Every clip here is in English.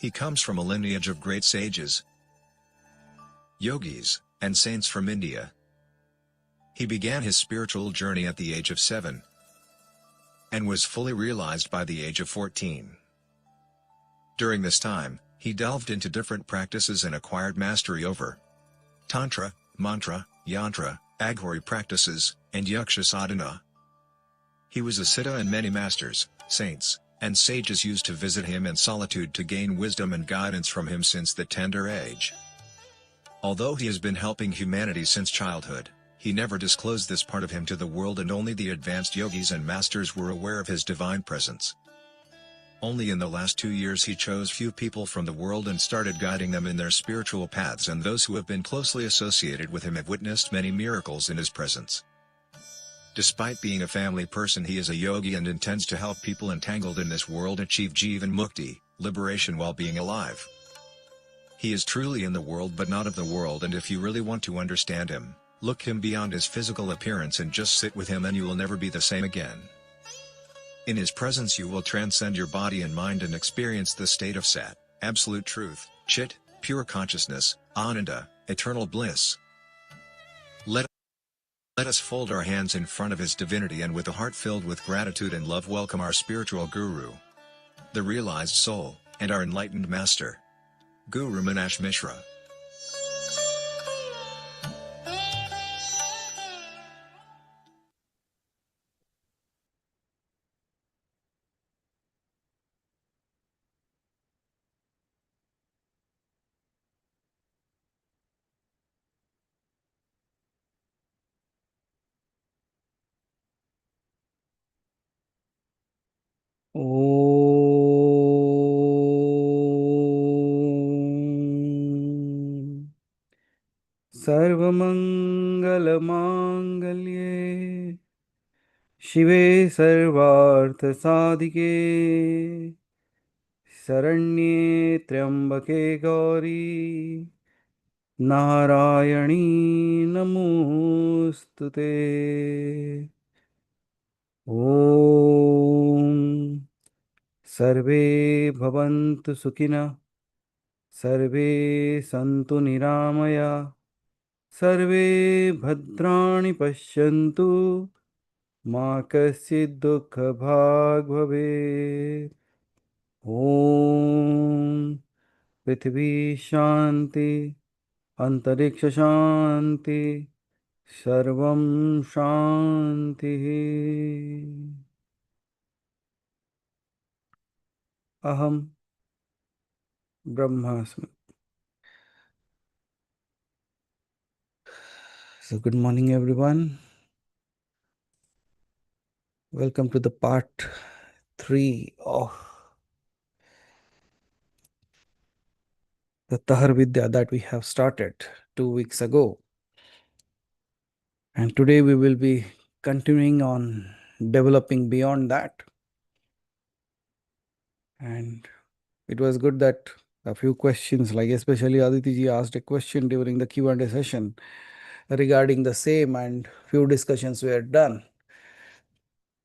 He comes from a lineage of great sages, yogis, and saints from India. He began his spiritual journey at the age of 7 and was fully realized by the age of 14. During this time, he delved into different practices and acquired mastery over Tantra, Mantra, Yantra, Aghori practices, and Yaksha sadhana. He was a siddha, and many masters, saints, and sages used to visit him in solitude to gain wisdom and guidance from him since the tender age. Although he has been helping humanity since childhood, he never disclosed this part of him to the world, and only the advanced yogis and masters were aware of his divine presence. Only in the last 2 years he chose few people from the world and started guiding them in their spiritual paths, and those who have been closely associated with him have witnessed many miracles in his presence. Despite being a family person, he is a yogi and intends to help people entangled in this world achieve Jivan Mukti, liberation, while being alive. He is truly in the world but not of the world, and if you really want to understand him, look him beyond his physical appearance and just sit with him, and you will never be the same again. In his presence you will transcend your body and mind and experience the state of Sat, absolute truth, Chit, pure consciousness, Ananda, eternal bliss. Let us fold our hands in front of his divinity and with a heart filled with gratitude and love welcome our spiritual guru, the realized soul, and our enlightened master, Guru Meenakshi Mishra. Om Sarvamangalamangale Shive Sarvarthasadhike Saranye Triambake Gauri Narayani Namostute. Om Sarve Bhavantu Sukhina Sarve Santu Niramaya Sarve Bhadrani Pashyantu Ma Kaschid Dukha Bhag Bhavet. Om Prithvi Shanti Antariksha Shanti Sarvam Shanti. Aham Brahmasmi. So good morning everyone. Welcome to the part 3 of the Tahar Vidya that we have started 2 weeks ago. And today we will be continuing on developing beyond that. And it was good that a few questions, like especially Aditi ji asked a question during the Q&A session regarding the same, and few discussions were done.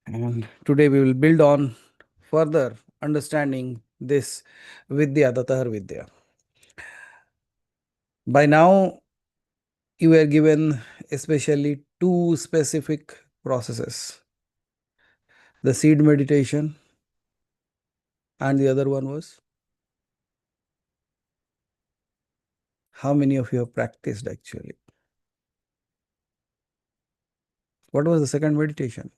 And today we will build on further understanding this Vidya, the Tahar Vidya. By now, you were given especially 2 specific processes, the seed meditation, and the other one was, how many of you have practiced actually? What was the second meditation?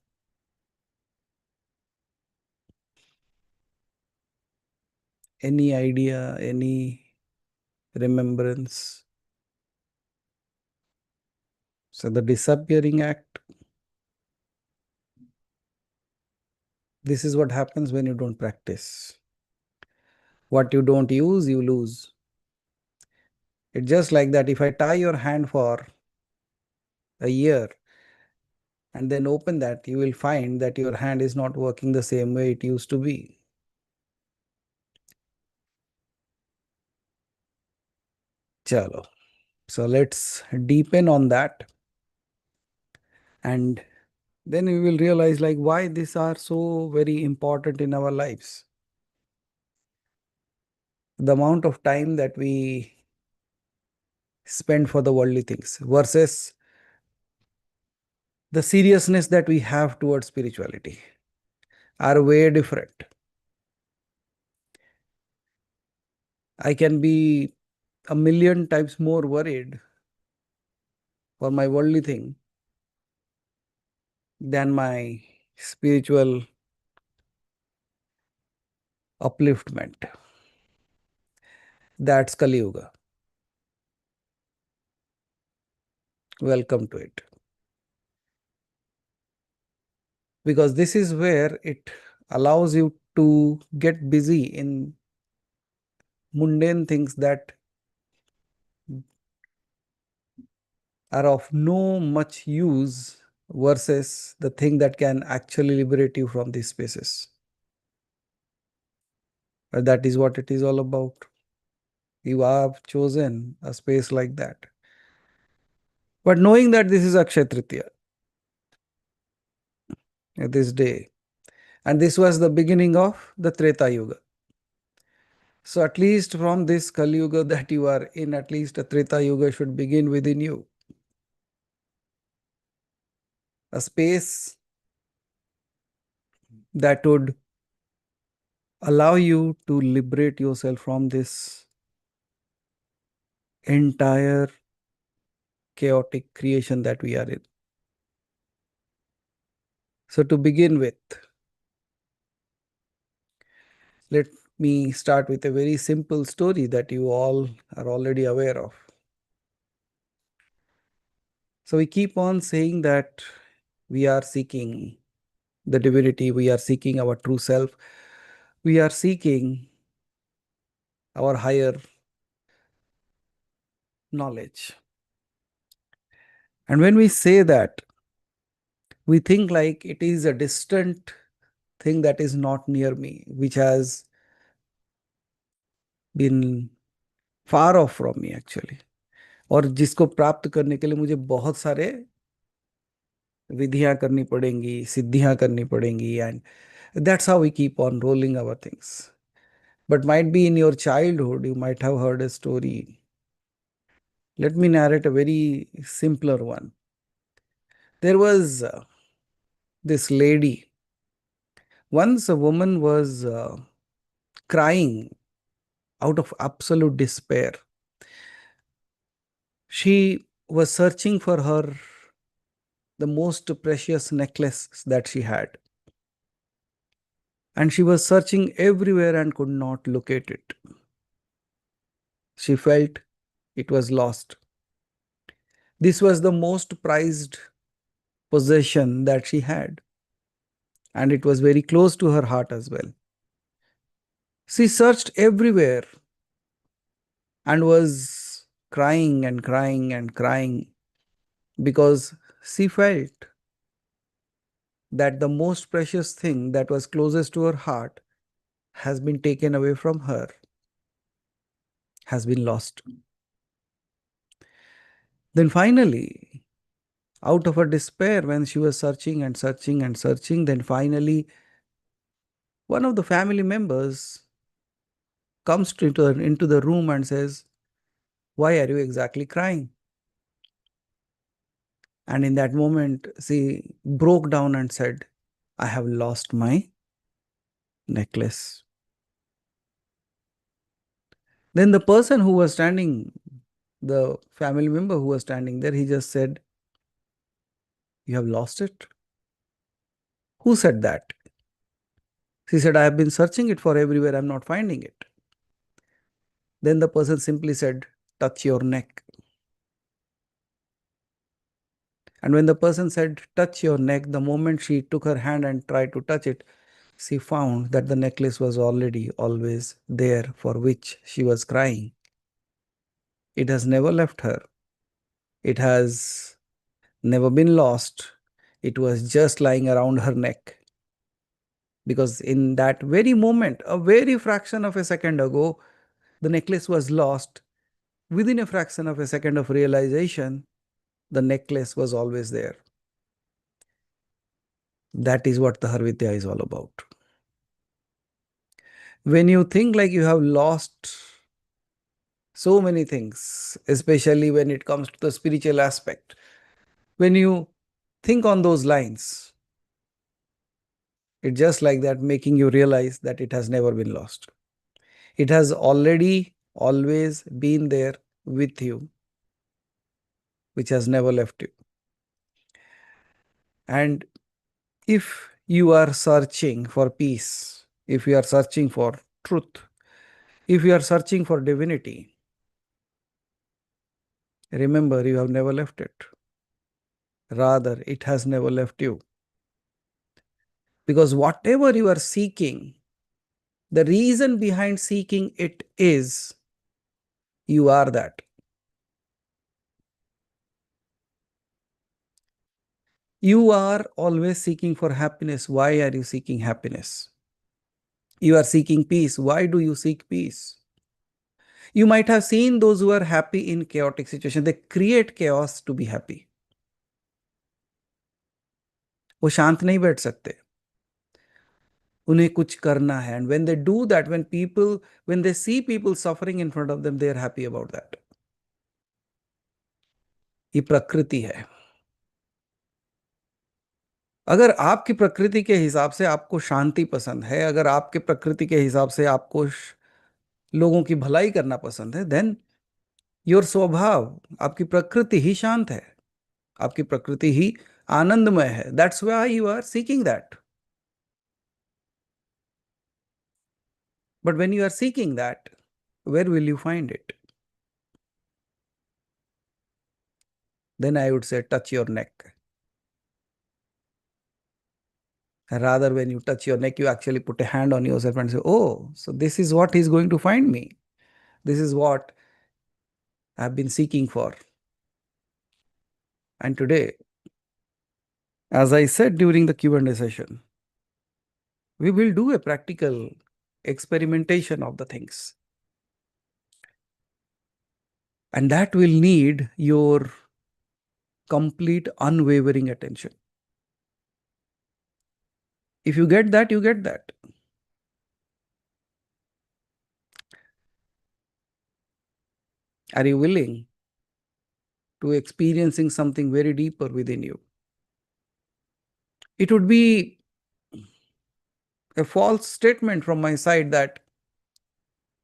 Any idea, any remembrance? So the disappearing act. This is what happens when you don't practice. What you don't use, you lose. It's just like that. If I tie your hand for a year and then open that, you will find that your hand is not working the same way it used to be. Chalo. So let's deepen on that. And then we will realize like why these are so very important in our lives. the amount of time that we spend for the worldly things versus the seriousness that we have towards spirituality are way different. I can be a million times more worried for my worldly thing than my spiritual upliftment. That's Kali Yuga. Welcome to it. Because this is where it allows you to get busy in mundane things that are of no much use versus the thing that can actually liberate you from these spaces. That is what it is all about. You have chosen a space like that. But knowing that this is Akshay Tritiya, this day, and this was the beginning of the Treta Yuga. So at least from this Kali Yuga that you are in, at least a Treta Yuga should begin within you. A space that would allow you to liberate yourself from this entire chaotic creation that we are in. So to begin with, let me start with a very simple story that you all are already aware of. So we keep on saying that we are seeking the divinity, we are seeking our true self, we are seeking our higher knowledge. And when we say that, we think like it is a distant thing that is not near me, which has been far off from me actually. और जिसको प्राप्त करने के लिए मुझे बहुत सारे विधियां करनी पड़ेंगी, सिद्धियां करनी पड़ेंगी, and that's how we keep on rolling our things. But might be in your childhood, you might have heard a story. Let me narrate a very simpler one. There was this lady. Once a woman was crying out of absolute despair. She was searching for the most precious necklace that she had. And she was searching everywhere and could not locate it. She felt it was lost. This was the most prized possession that she had. And it was very close to her heart as well. She searched everywhere and was crying and crying and crying because she felt that the most precious thing that was closest to her heart has been taken away from her, has been lost. Then finally, out of her despair, when she was searching and searching and searching, then finally, one of the family members comes into the room and says, "Why are you exactly crying?" And in that moment, she broke down and said, "I have lost my necklace." Then the person who was standing, the family member who was standing there, he just said, "You have lost it?" Who said that? She said, "I have been searching it for everywhere, I'm not finding it." Then the person simply said, "Touch your neck." And when the person said, "Touch your neck," the moment she took her hand and tried to touch it, she found that the necklace was already always there for which she was crying. It has never left her. It has never been lost. It was just lying around her neck. Because in that very moment, a very fraction of a second ago, the necklace was lost. Within a fraction of a second of realization, the necklace was always there. That is what Tahar Vidya is all about. When you think like you have lost So many things, especially when it comes to the spiritual aspect. When you think on those lines, it's just like that, making you realize that it has never been lost. It has already always been there with you, which has never left you. And if you are searching for peace, if you are searching for truth, if you are searching for divinity, remember you have never left it. Rather, it has never left you. Because whatever you are seeking, the reason behind seeking it is you are that. You are always seeking for happiness. Why are you seeking happiness? You are seeking peace. Why do you seek peace? You might have seen those who are happy in chaotic situations. They create chaos to be happy. वो शांत नहीं बैठ सकते. उन्हें कुछ करना है. And when they do that, when they see people suffering in front of them, they are happy about that. ये प्रकृति है. अगर आपकी प्रकृति के हिसाब से आपको शांति पसंद है, अगर आपके प्रकृति के हिसाब से आपको लोगों की भलाई करना पसंद है, देन योर स्वभाव, आपकी प्रकृति ही शांत है, आपकी प्रकृति ही आनंदमय है. That's why you are seeking that. But when you are seeking that, where will you find it? Then I would say touch your neck. Rather, when you touch your neck, you actually put a hand on yourself and say, oh, so this is what he's going to find me. This is what I've been seeking for. And today, as I said during the Q&A session, we will do a practical experimentation of the things. And that will need your complete unwavering attention. If you get that, you get that. Are you willing to experiencing something very deeper within you? It would be a false statement from my side that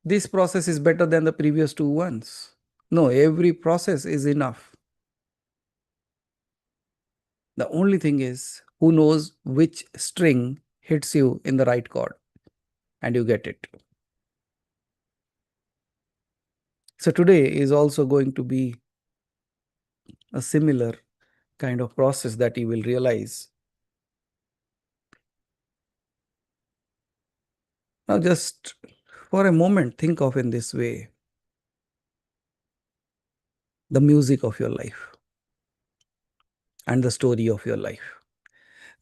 this process is better than the previous two ones. No, every process is enough. The only thing is, who knows which string hits you in the right chord and you get it. So today is also going to be a similar kind of process that you will realize. Now just for a moment, think of in this way the music of your life and the story of your life.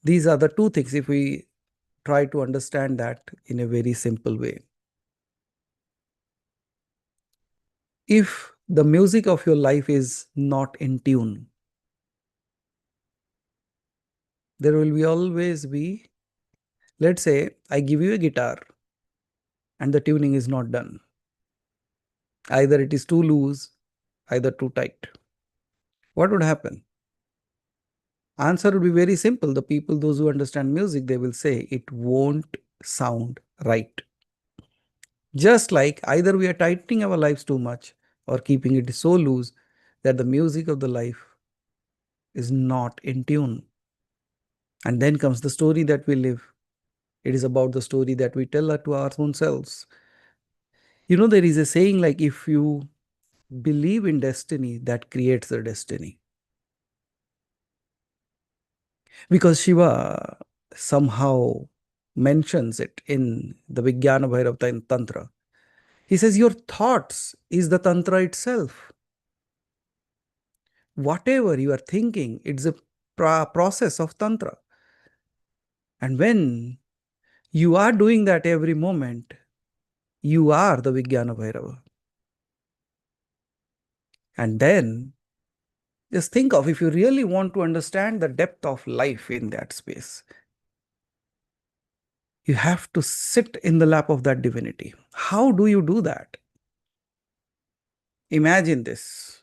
These are the two things if we try to understand that in a very simple way. If the music of your life is not in tune, there will be always be, let's say, I give you a guitar and the tuning is not done. Either it is too loose, either too tight. What would happen? Answer would be very simple. The people, those who understand music, they will say it won't sound right. Just like either we are tightening our lives too much or keeping it so loose that the music of the life is not in tune. And then comes the story that we live. It is about the story that we tell to our own selves. You know, there is a saying like, if you believe in destiny, that creates the destiny. Because Shiva somehow mentions it in the Vijnana Bhairav Tantra. He says, your thoughts is the Tantra itself. Whatever you are thinking, it's a process of Tantra. And when you are doing that every moment, you are the Vijnana Bhairava. And then just think of, if you really want to understand the depth of life in that space, you have to sit in the lap of that divinity. How do you do that? Imagine this.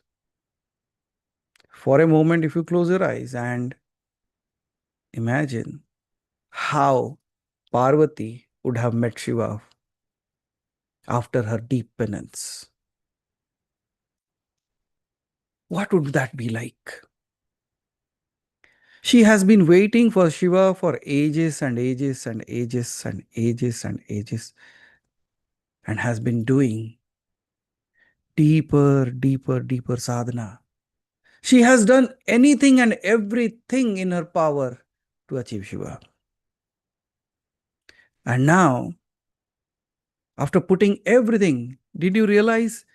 For a moment, if you close your eyes and imagine how Parvati would have met Shiva after her deep penance. What would that be like? She has been waiting for Shiva for ages and ages and ages and ages and ages, and has been doing deeper, deeper, deeper sadhana. She has done anything and everything in her power to achieve Shiva. And now, after putting everything, did you realize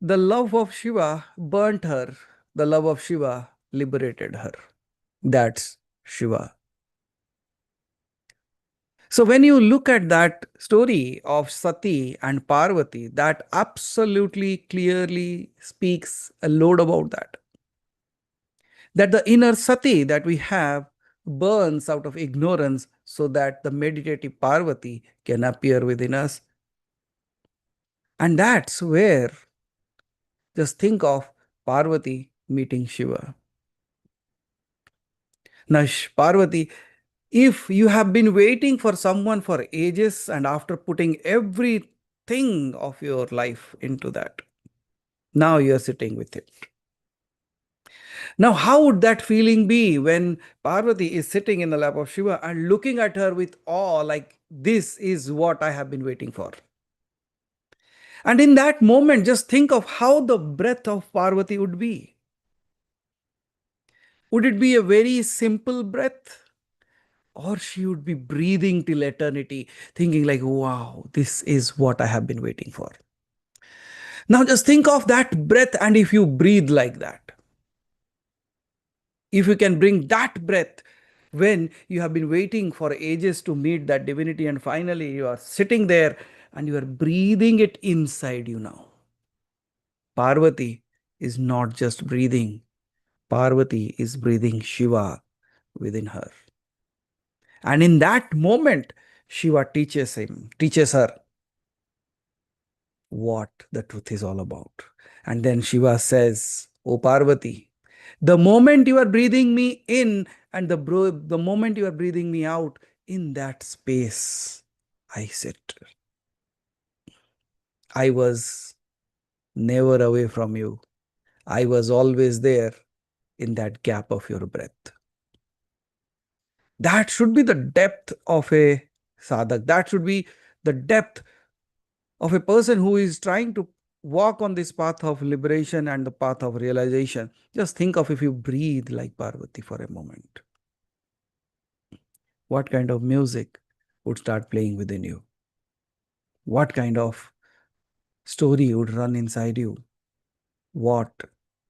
the love of Shiva burnt her? The love of Shiva liberated her. That's Shiva. So when you look at that story of Sati and Parvati, that absolutely clearly speaks a lot about that. That the inner Sati that we have burns out of ignorance so that the meditative Parvati can appear within us. And that's where, just think of Parvati meeting Shiva. Now, Parvati, if you have been waiting for someone for ages and after putting everything of your life into that, now you are sitting with it. Now, how would that feeling be when Parvati is sitting in the lap of Shiva and looking at her with awe, like, this is what I have been waiting for? And in that moment, just think of how the breath of Parvati would be. Would it be a very simple breath? Or she would be breathing till eternity, thinking like, wow, this is what I have been waiting for. Now just think of that breath, and if you breathe like that, if you can bring that breath when you have been waiting for ages to meet that divinity, and finally you are sitting there and you are breathing it inside you now. Parvati is not just breathing, Parvati is breathing Shiva within her. And in that moment, Shiva teaches her what the truth is all about. And then Shiva says, O Parvati, the moment you are breathing me in and the moment you are breathing me out, in that space, I sit. I was never away from you. I was always there in that gap of your breath. That should be the depth of a sadhak. That should be the depth of a person who is trying to walk on this path of liberation and the path of realization. Just think of if you breathe like Parvati for a moment. What kind of music would start playing within you? What kind of story would run inside you? What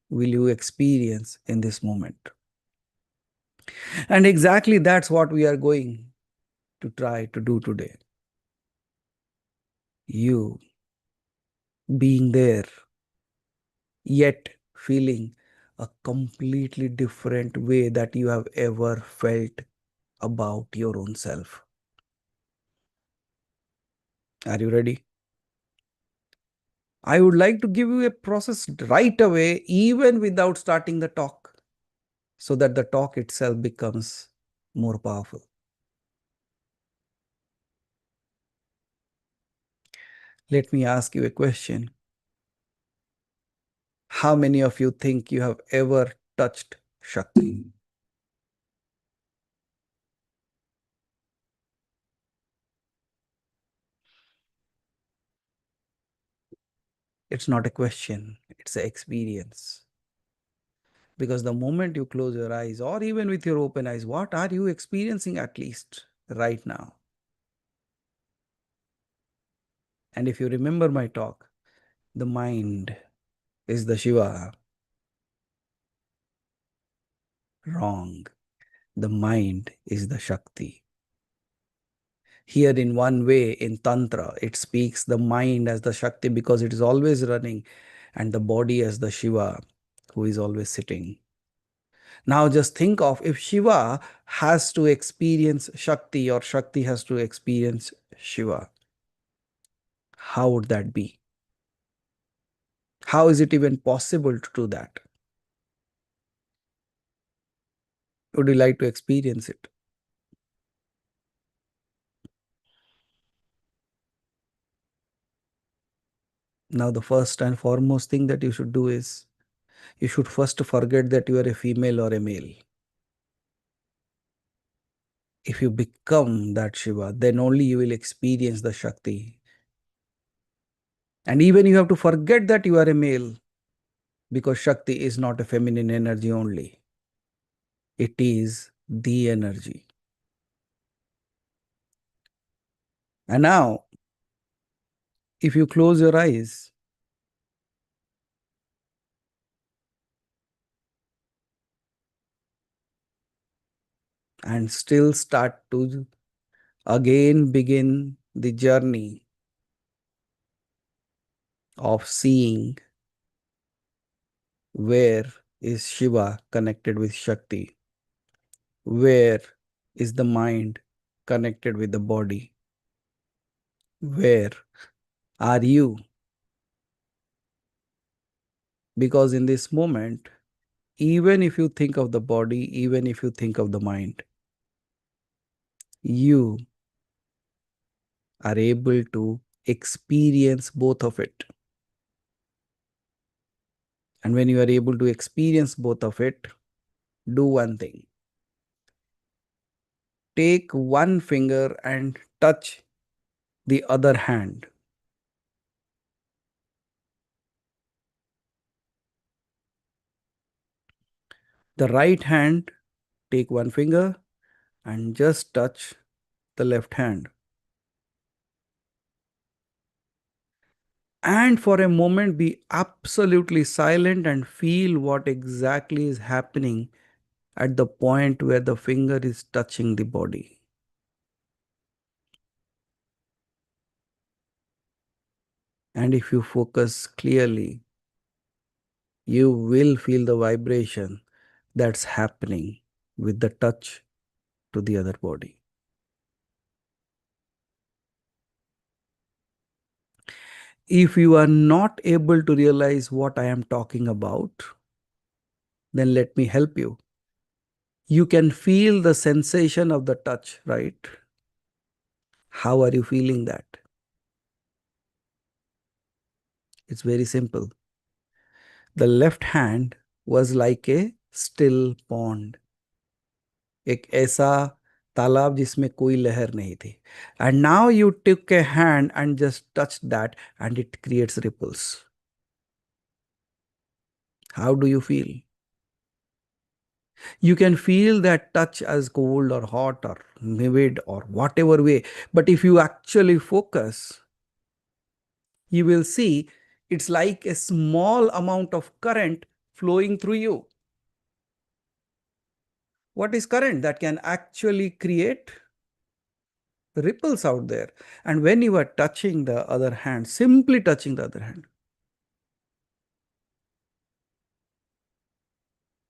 will you experience in this moment? And exactly that's what we are going to try to do today. You being there, yet feeling a completely different way that you have ever felt about your own self. Are you ready? I would like to give you a process right away, even without starting the talk, so that the talk itself becomes more powerful. Let me ask you a question. How many of you think you have ever touched Shakti? It's not a question, it's an experience. Because the moment you close your eyes, or even with your open eyes, what are you experiencing at least right now? And if you remember my talk, the mind is the Shiva. Wrong. The mind is the Shakti. Here, in one way, in Tantra, it speaks the mind as the Shakti because it is always running, and the body as the Shiva who is always sitting. Now, just think of if Shiva has to experience Shakti or Shakti has to experience Shiva. How would that be? How is it even possible to do that? Would you like to experience it? Now, the first and foremost thing that you should do is you should first forget that you are a female or a male. If you become that Shiva, then only you will experience the Shakti. And even you have to forget that you are a male, because Shakti is not a feminine energy only. It is the energy. And now, if you close your eyes and still start to again begin the journey of seeing where is Shiva connected with Shakti, where is the mind connected with the body, where are you? Because in this moment, even if you think of the body, even if you think of the mind, you are able to experience both of it. And when you are able to experience both of it, do one thing. Take one finger and touch the other hand. The right hand, take one finger and just touch the left hand. And for a moment, be absolutely silent and feel what exactly is happening at the point where the finger is touching the body. And if you focus clearly, you will feel the vibration that's happening with the touch to the other body. If you are not able to realize what I am talking about, then let me help you. You can feel the sensation of the touch, right? How are you feeling that? It's very simple. The left hand was like a still pond, एक ऐसा तालाब जिसमें कोई लहर नहीं थी. And now you took a hand and just touched that and it creates ripples. How do you feel? You can feel that touch as cold or hot or vivid or whatever way. But if you actually focus, you will see it's like a small amount of current flowing through you. What is current? That can actually create ripples out there. And when you are touching the other hand, simply touching the other hand,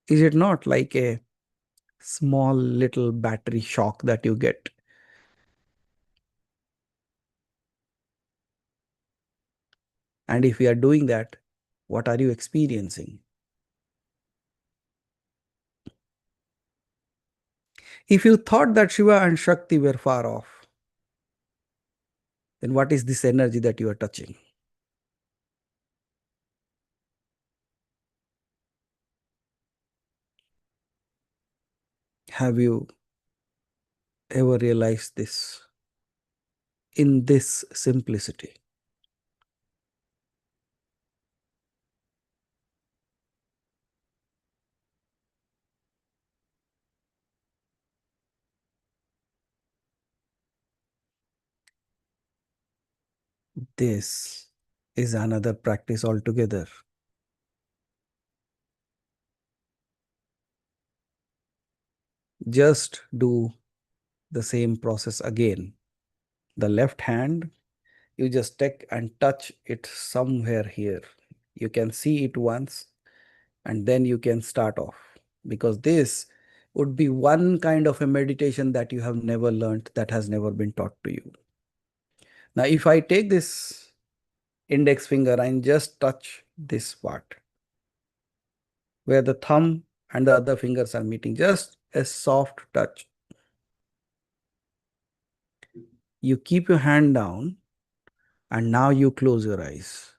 is it not like a small little battery shock that you get? And if you are doing that, what are you experiencing? If you thought that Shiva and Shakti were far off, then what is this energy that you are touching? Have you ever realized this in this simplicity? This is another practice altogether. Just do the same process again. The left hand, you just take and touch it somewhere here. You can see it once and then you can start off, because this would be one kind of a meditation that you have never learned, that has never been taught to you. Now, if I take this index finger and just touch this part where the thumb and the other fingers are meeting. Just a soft touch. You keep your hand down and now you close your eyes.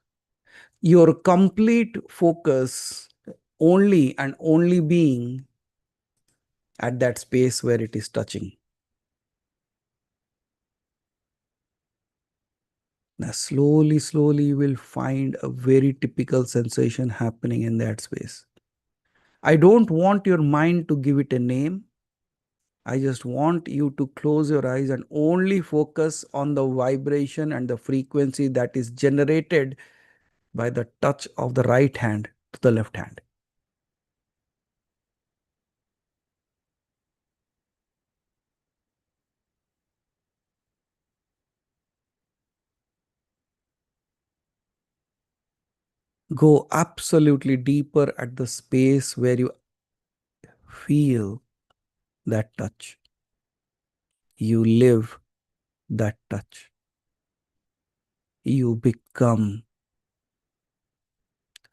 Your complete focus only and only being at that space where it is touching. Now, slowly, slowly, you will find a very typical sensation happening in that space. I don't want your mind to give it a name. I just want you to close your eyes and only focus on the vibration and the frequency that is generated by the touch of the right hand to the left hand. Go absolutely deeper at the space where you feel that touch. You live that touch. You become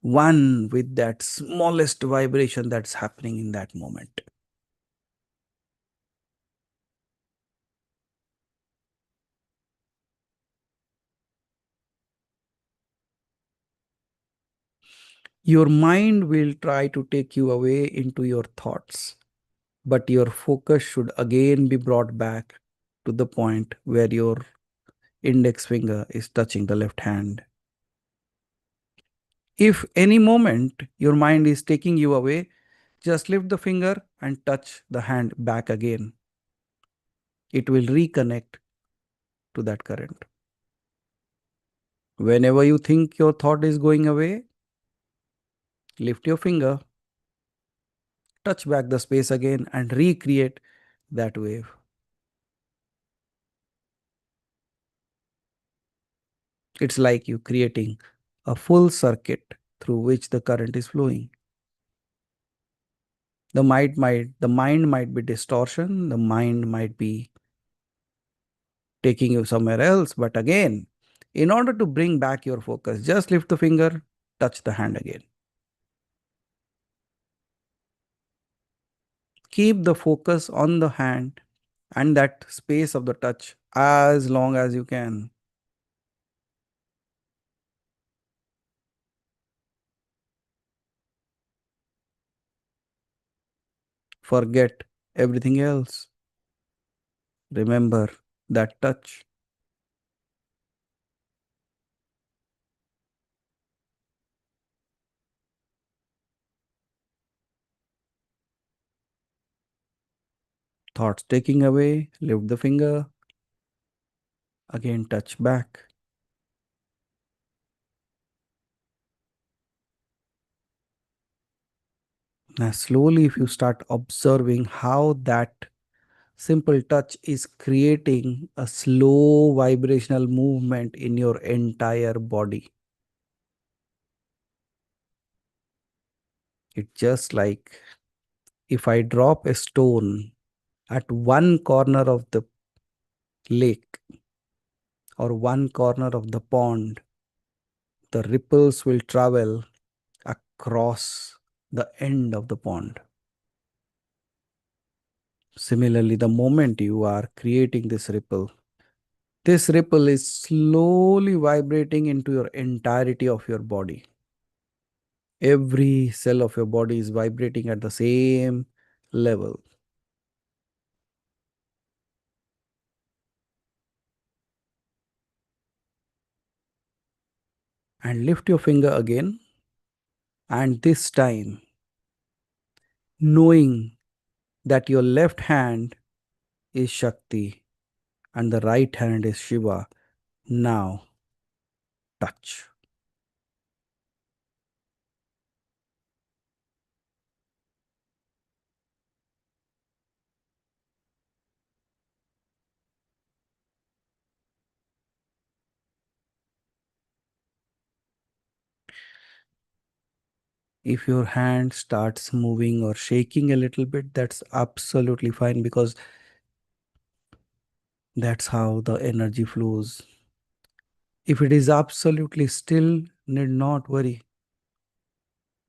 one with that smallest vibration that's happening in that moment. Your mind will try to take you away into your thoughts, but your focus should again be brought back to the point where your index finger is touching the left hand. If any moment your mind is taking you away, just lift the finger and touch the hand back again. It will reconnect to that current. Whenever you think your thought is going away, lift your finger, touch back the space again, and recreate that wave. It's like you creating a full circuit through which the current is flowing. The mind might be distortion, the mind might be taking you somewhere else, but again, in order to bring back your focus, just lift the finger, touch the hand again. Keep the focus on the hand and that space of the touch as long as you can. Forget everything else. Remember that touch. Thoughts taking away, lift the finger, again touch back. Now, slowly, if you start observing how that simple touch is creating a slow vibrational movement in your entire body. It's just like if I drop a stone at one corner of the lake or one corner of the pond, the ripples will travel across the end of the pond. Similarly, the moment you are creating this ripple is slowly vibrating into your entirety of your body. Every cell of your body is vibrating at the same level. And lift your finger again. And this time, knowing that your left hand is Shakti and the right hand is Shiva, now touch. If your hand starts moving or shaking a little bit, that's absolutely fine because that's how the energy flows. If it is absolutely still, need not worry.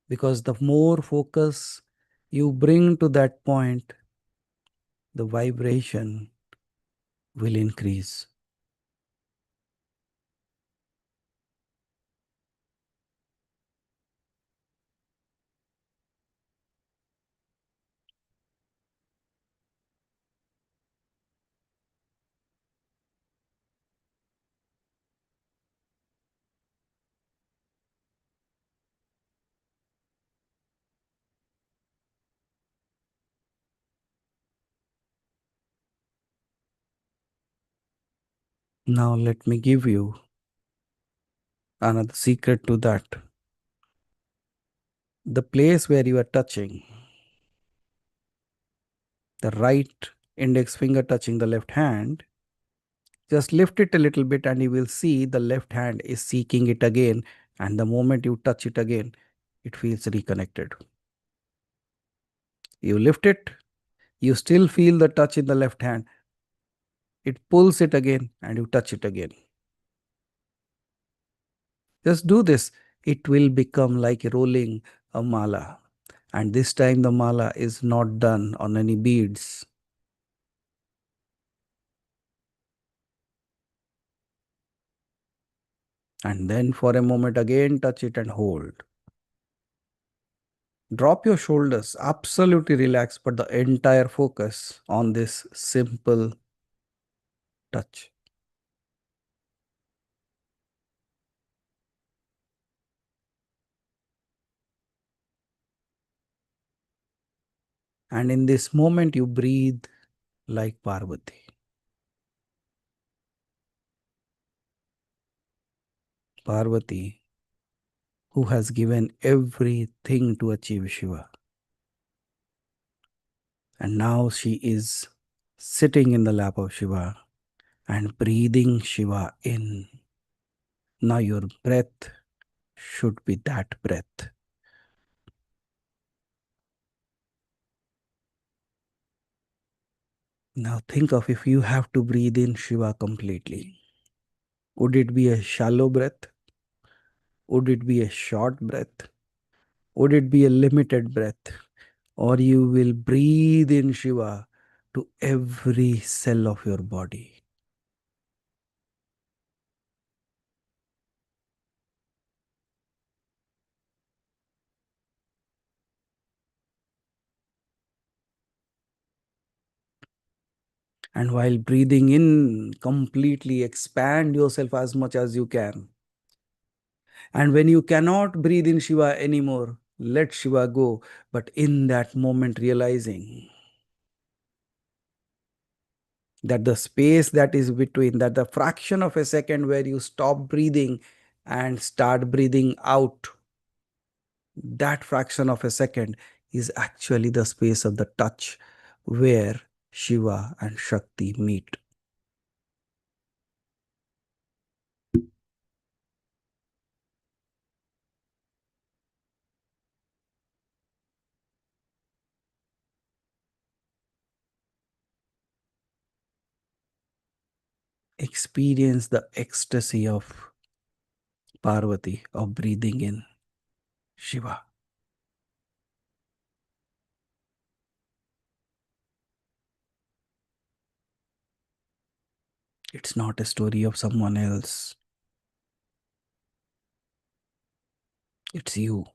Because the more focus you bring to that point, the vibration will increase. Now, let me give you another secret to that. The place where you are touching, the right index finger touching the left hand, just lift it a little bit and you will see the left hand is seeking it again. And the moment you touch it again, it feels reconnected. You lift it, you still feel the touch in the left hand. It pulls it again and you touch it again. Just do this. It will become like rolling a mala. And this time the mala is not done on any beads. And then for a moment again touch it and hold. Drop your shoulders, absolutely relax, but the entire focus on this simple touch. And in this moment, you breathe like Parvati. Parvati, who has given everything to achieve Shiva. And now she is sitting in the lap of Shiva and breathing Shiva in. Now your breath should be that breath. Now think of if you have to breathe in Shiva completely. Would it be a shallow breath? Would it be a short breath? Would it be a limited breath? Or you will breathe in Shiva to every cell of your body. And while breathing in, completely expand yourself as much as you can. And when you cannot breathe in Shiva anymore, let Shiva go. But in that moment, realizing that the space that is between, that the fraction of a second where you stop breathing and start breathing out, that fraction of a second is actually the space of the touch where Shiva and Shakti meet. Experience the ecstasy of Parvati, of breathing in Shiva. It's not a story of someone else, it's you.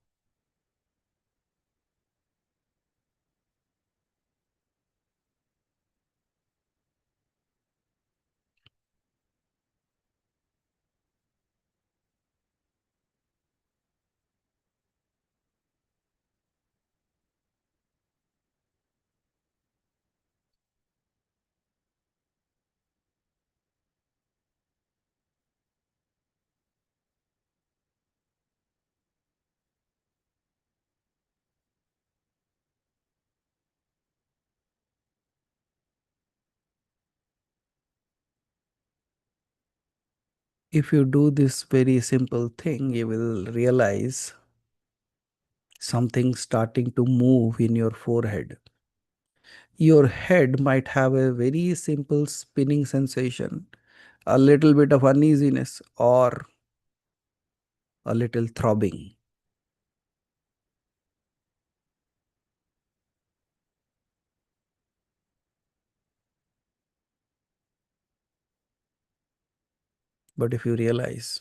If you do this very simple thing, you will realize something starting to move in your forehead. Your head might have a very simple spinning sensation, a little bit of uneasiness, or a little throbbing. But if you realize,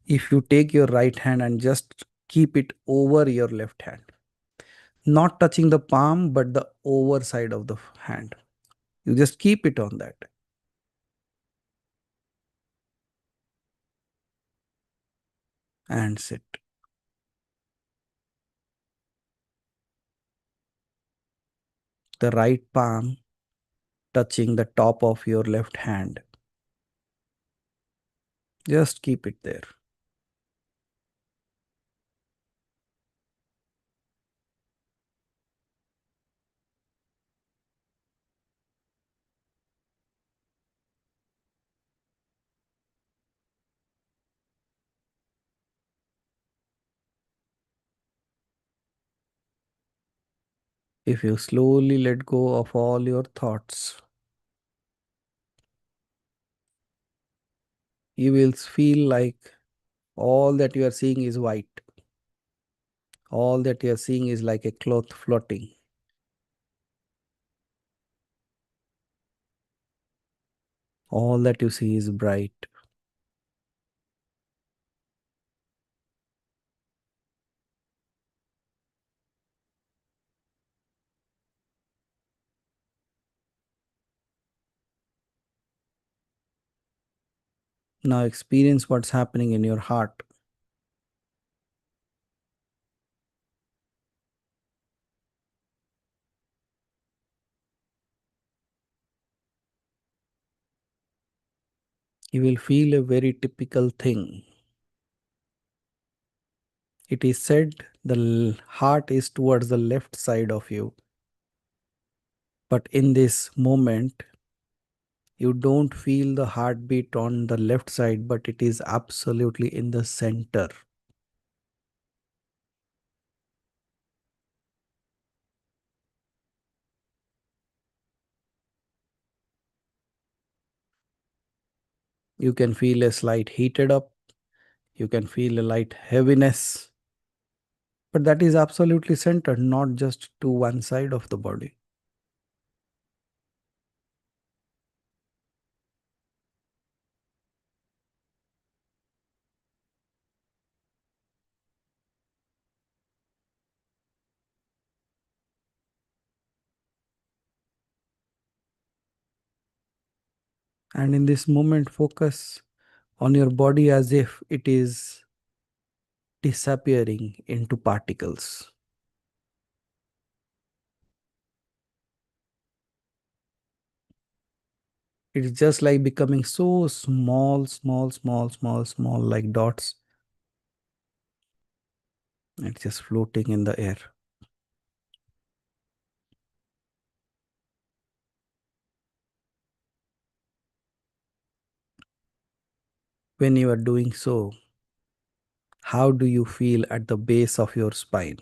if you take your right hand and just keep it over your left hand, not touching the palm, but the overside of the hand, you just keep it on that and sit. The right palm touching the top of your left hand. Just keep it there. If you slowly let go of all your thoughts, you will feel like all that you are seeing is white. All that you are seeing is like a cloth floating. All that you see is bright. Now experience what's happening in your heart. You will feel a very typical thing. It is said the heart is towards the left side of you. But in this moment, you don't feel the heartbeat on the left side, but it is absolutely in the center. You can feel a slight heated up. You can feel a light heaviness. But that is absolutely centered, not just to one side of the body. And in this moment, focus on your body as if it is disappearing into particles. It's just like becoming so small, small, small, small, small, like dots. It's just floating in the air. When you are doing so, how do you feel at the base of your spine?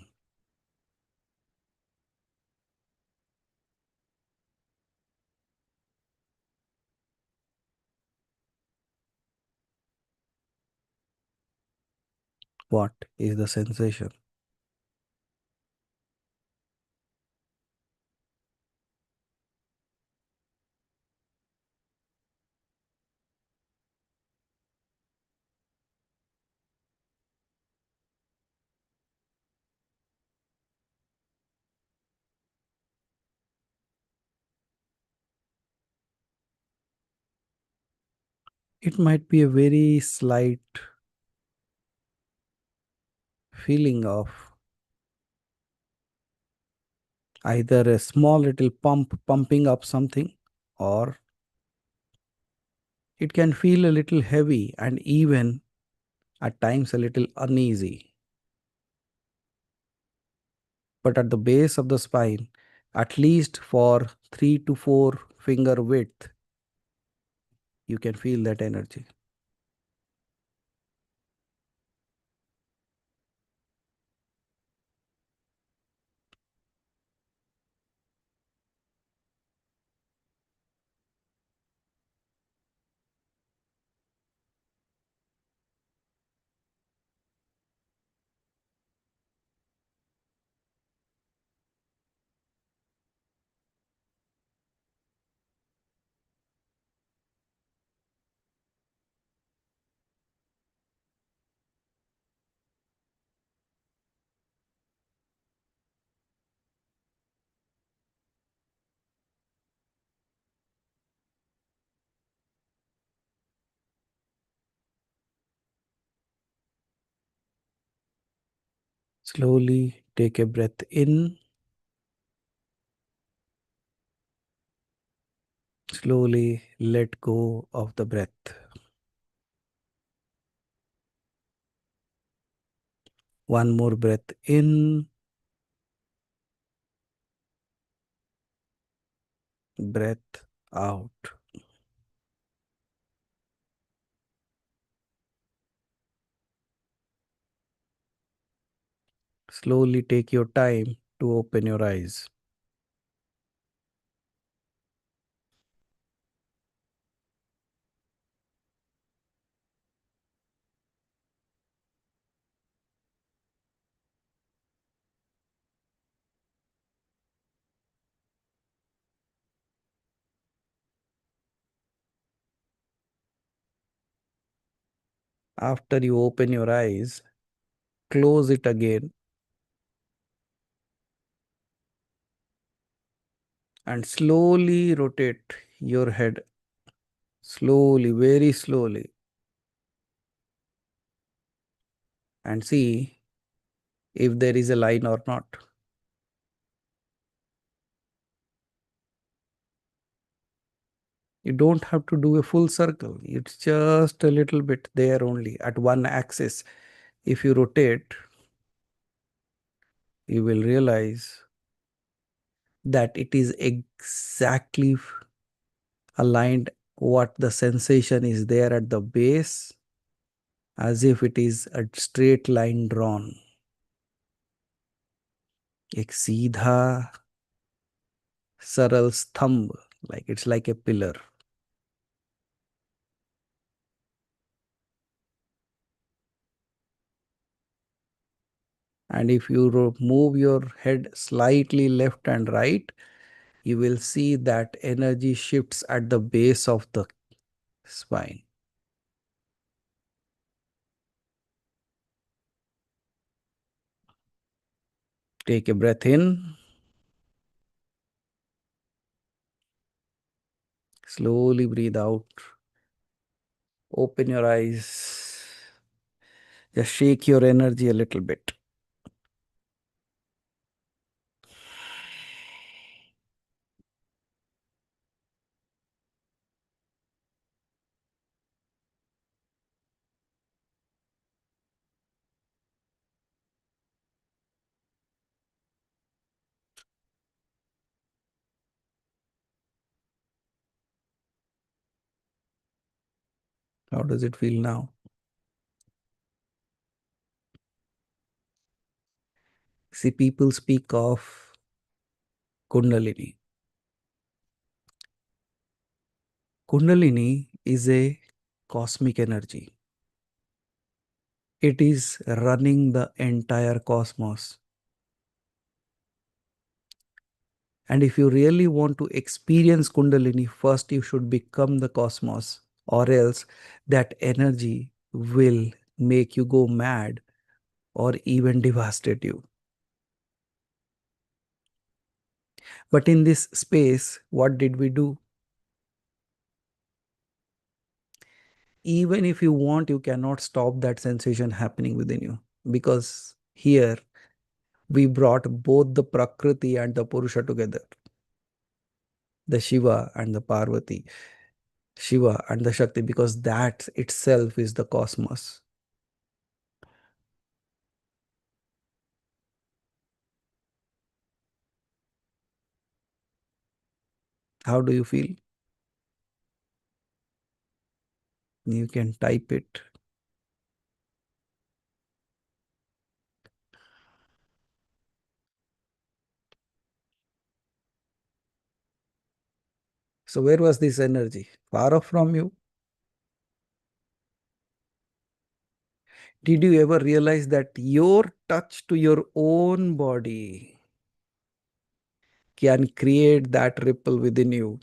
What is the sensation? It might be a very slight feeling of either a small little pump pumping up something, or it can feel a little heavy and even at times a little uneasy. But at the base of the spine, at least for 3 to 4 finger width, you can feel that energy. Slowly take a breath in. Slowly let go of the breath. One more breath in, breath out. Slowly take your time to open your eyes. After you open your eyes, close it again and slowly rotate your head. Slowly, very slowly. And see if there is a line or not. You don't have to do a full circle. It's just a little bit there only at one axis. If you rotate, you will realize that it is exactly aligned what the sensation is there at the base, as if it is a straight line drawn. एक सीधा सरल स्तंभ, like it's like a pillar. And if you move your head slightly left and right, you will see that energy shifts at the base of the spine. Take a breath in. Slowly breathe out. Open your eyes. Just shake your energy a little bit. How does it feel now? See, people speak of Kundalini. Kundalini is a cosmic energy. It is running the entire cosmos. And if you really want to experience Kundalini, first you should become the cosmos, or else that energy will make you go mad or even devastate you. But in this space, what did we do? Even if you want, you cannot stop that sensation happening within you, because here we brought both the Prakriti and the Purusha together, the Shiva and the Parvati, Shiva and the Shakti, because that itself is the cosmos. How do you feel? You can type it. So, where was this energy? Far off from you? Did you ever realize that your touch to your own body can create that ripple within you?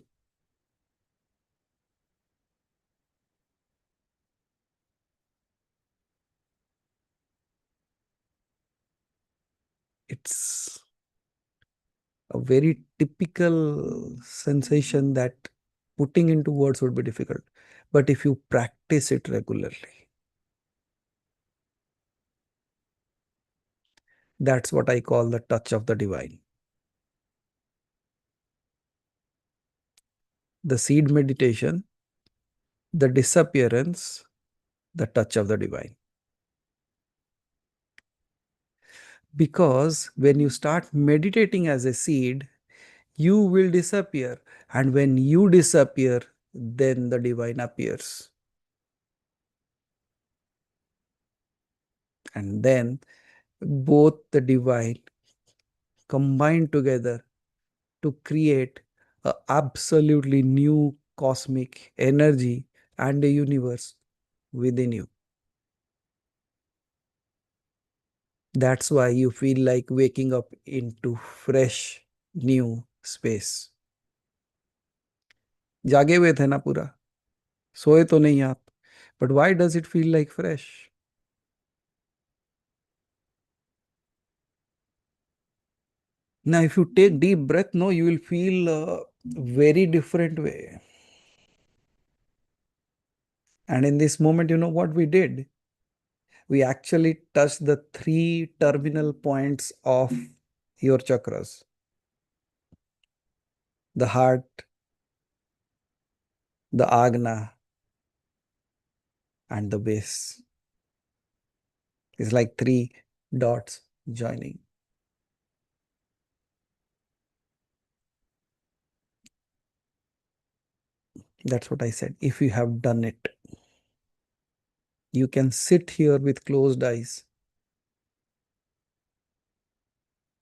It's a very typical sensation that putting into words would be difficult. But if you practice it regularly, That's what I call the touch of the divine. The seed meditation, the disappearance, the touch of the divine. Because when you start meditating as a seed, you will disappear. And when you disappear, then the divine appears. And then both the divine combine together to create a absolutely new cosmic energy and a universe within you. That's why you feel like waking up into fresh new space. जागे हुए थे ना पूरा, सोए तो नहीं आप, but why does it feel like fresh? Now if you take deep breath, no, you will feel a very different way. And in this moment, you know what we did? We actually touched the three terminal points of your chakras: the heart, the agna, and the base. It's like three dots joining. That's what I said. If you have done it, you can sit here with closed eyes.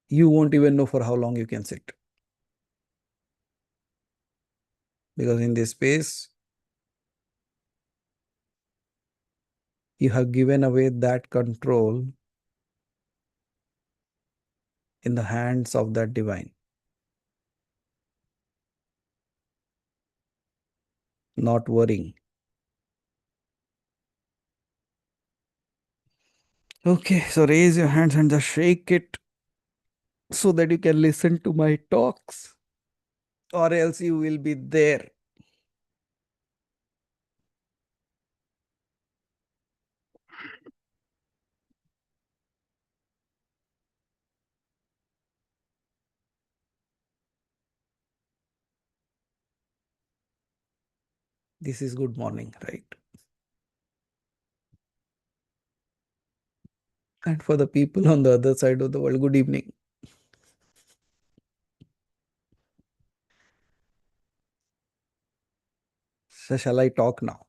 You won't even know for how long you can sit. Because in this space, you have given away that control in the hands of that divine. Not worrying. Okay, so raise your hands and just shake it so that you can listen to my talks, or else you will be there. This is good morning, right? And for the people on the other side of the world, good evening. So shall I talk now?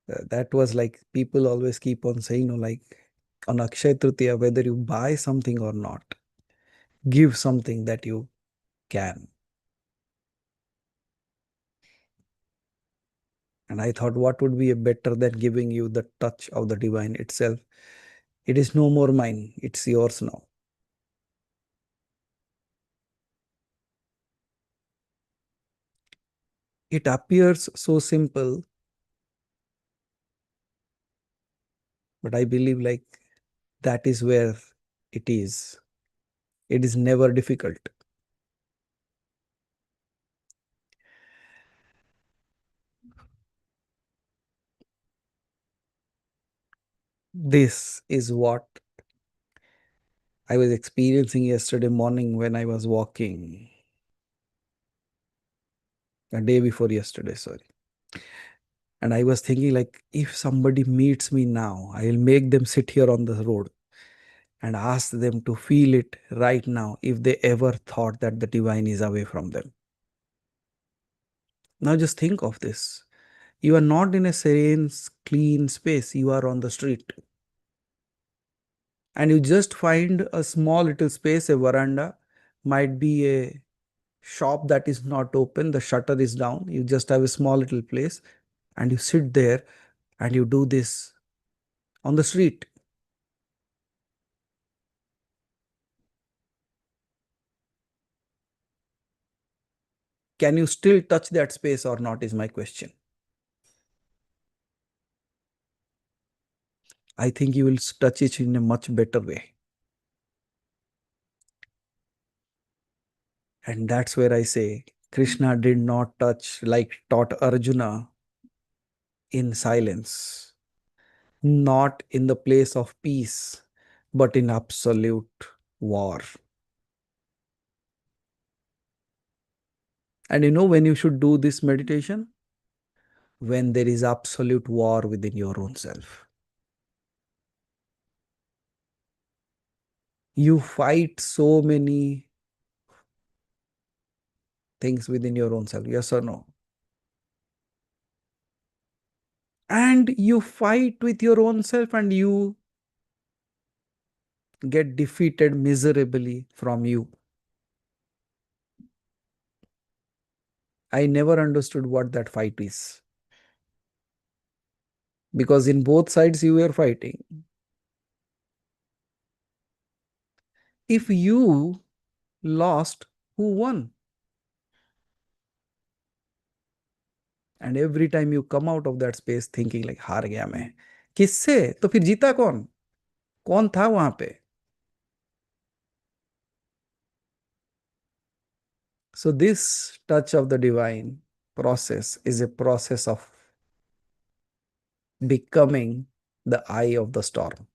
That was like people always keep on saying, no, like on Akshay Tritiya, whether you buy something or not, give something that you can. And I thought, what would be a better than giving you the touch of the divine itself? It is no more mine, it's yours now. It appears so simple, but I believe like that is where it is. It is never difficult. This is what I was experiencing yesterday morning when I was walking. A day before yesterday, sorry. And I was thinking, like, if somebody meets me now, I will make them sit here on the road and ask them to feel it right now if they ever thought that the divine is away from them. Now, just think of this. You are not in a serene, clean space, you are on the street. And you just find a small little space, a veranda, might be a shop that is not open, the shutter is down, you just have a small little place, and you sit there and you do this on the street. Can you still touch that space or not is my question. I think you will touch it in a much better way. And that's where I say Krishna did not touch like taught Arjuna in silence, not in the place of peace, but in absolute war. And you know when you should do this meditation? When there is absolute war within your own self. You fight so many things within your own self, yes or no? And you fight with your own self and you get defeated miserably from you. I never understood what that fight is. Because in both sides you were fighting. If you lost, who won? And every time you come out of that space thinking like हार गया मैं, किससे? तो फिर जीता कौन? कौन था वहां पे? So this touch of the divine process is a process of becoming the eye of the storm.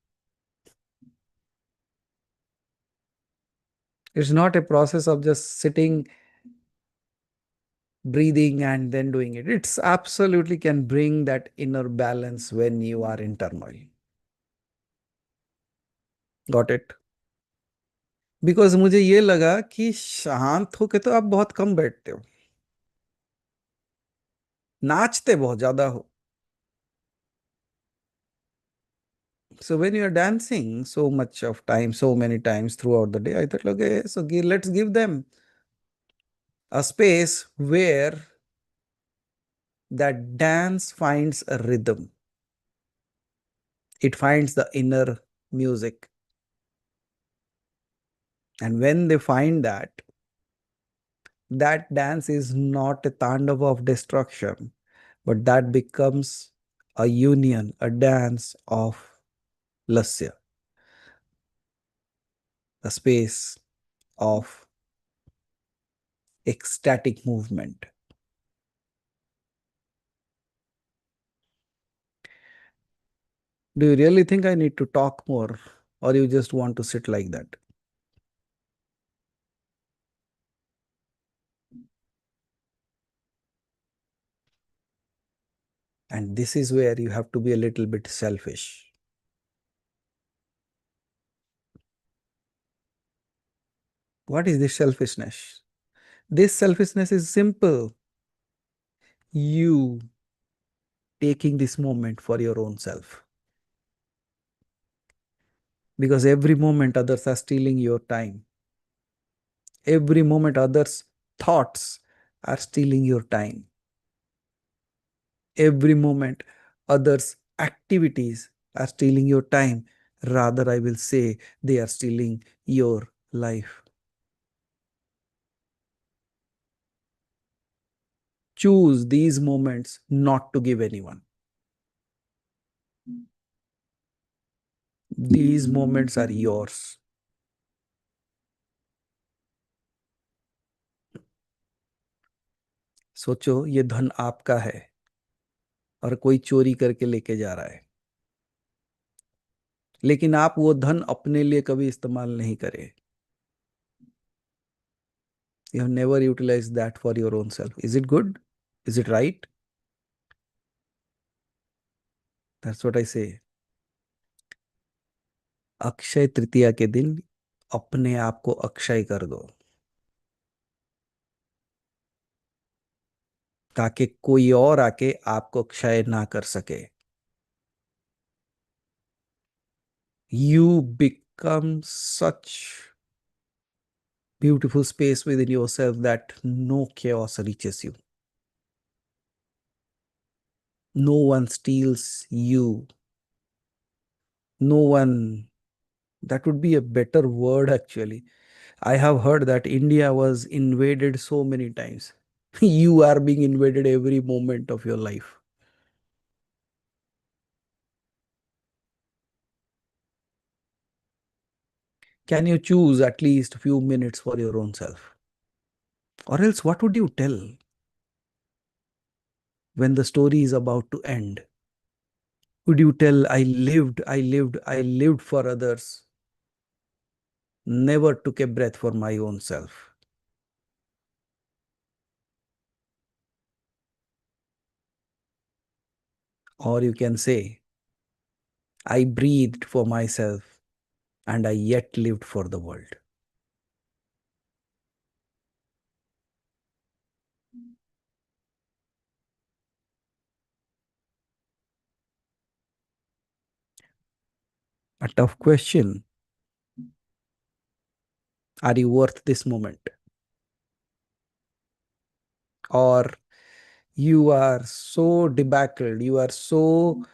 It's not a process of just sitting, breathing, and then doing it. It's absolutely can bring that inner balance when you are in turmoil. Got it? Because मुझे ये लगा कि शांत होके तो आप बहुत कम बैठते हो, नाचते बहुत ज्यादा हो. So when you are dancing so much of time, so many times throughout the day, I thought, okay, so let's give them a space where that dance finds a rhythm. It finds the inner music. And when they find that, that dance is not a tandava of destruction, but that becomes a union, a dance of lasya, a space of ecstatic movement. Do you really think I need to talk more, or you just want to sit like that? And this is where you have to be a little bit selfish. What is this selfishness? This selfishness is simple. You taking this moment for your own self. Because every moment others are stealing your time. Every moment others' thoughts are stealing your time. Every moment others' activities are stealing your time. Rather, I will say they are stealing your life. Choose these moments not to give anyone. These moments are yours. सोचो ये धन आपका है और कोई चोरी करके लेके जा रहा है, लेकिन आप वो धन अपने लिए कभी इस्तेमाल नहीं करें. You have never utilized that for your own self. Is it good? Is it right? That's what I say. Akshaya Tritiya के दिन अपने आप को अक्षय कर दो, ताकि कोई और आके आपको क्षय ना कर सके. You become such beautiful space within yourself that no chaos reaches you. No one steals you. No one, that would be a better word actually. I have heard that India was invaded so many times. You are being invaded every moment of your life. Can you choose at least a few minutes for your own self? Or else, what would you tell when the story is about to end? Would you tell, I lived for others, never took a breath for my own self? Or you can say, I breathed for myself and I yet lived for the world. A tough question. Are you worth this moment? Or you are so debacled, you are so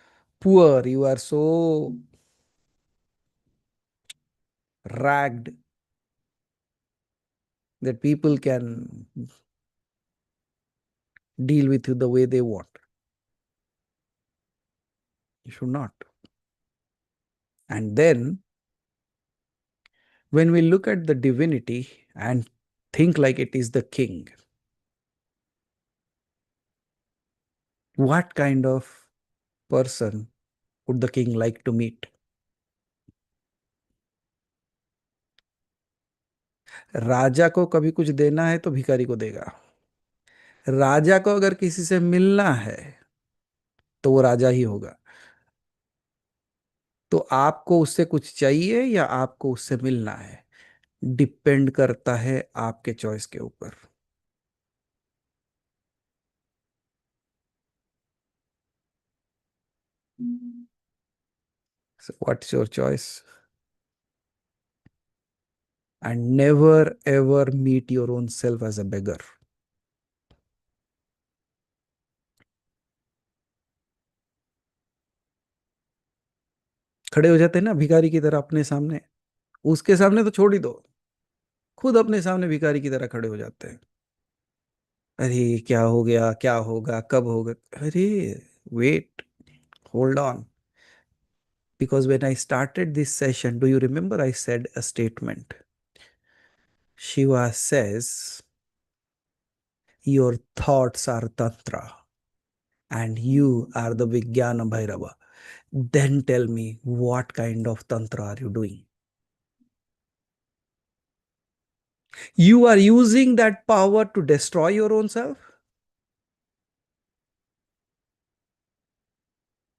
poor, you are so ragged that people can deal with you the way they want. You should not. And then, when we look at the divinity and think like it is the king, what kind of person would the king like to meet? राजा को कभी कुछ देना है तो भिखारी को देगा। राजा को अगर किसी से मिलना है तो वो राजा ही होगा। तो आपको उससे कुछ चाहिए या आपको उससे मिलना है, डिपेंड करता है आपके चॉइस के ऊपर। So what's your choice? And never ever meet your own self as a beggar. खड़े हो जाते हैं ना भिखारी की तरह अपने सामने, उसके सामने तो छोड़ ही दो, खुद अपने सामने भिखारी की तरह खड़े हो जाते हैं। अरे क्या हो गया, क्या होगा, कब होगा? अरे wait, hold on, because when I started this session, do you remember I said a statement? Shiva says, your thoughts are tantra and you are the Vijnana Bhairava. Then tell me, what kind of tantra are you doing? You are using that power to destroy your own self,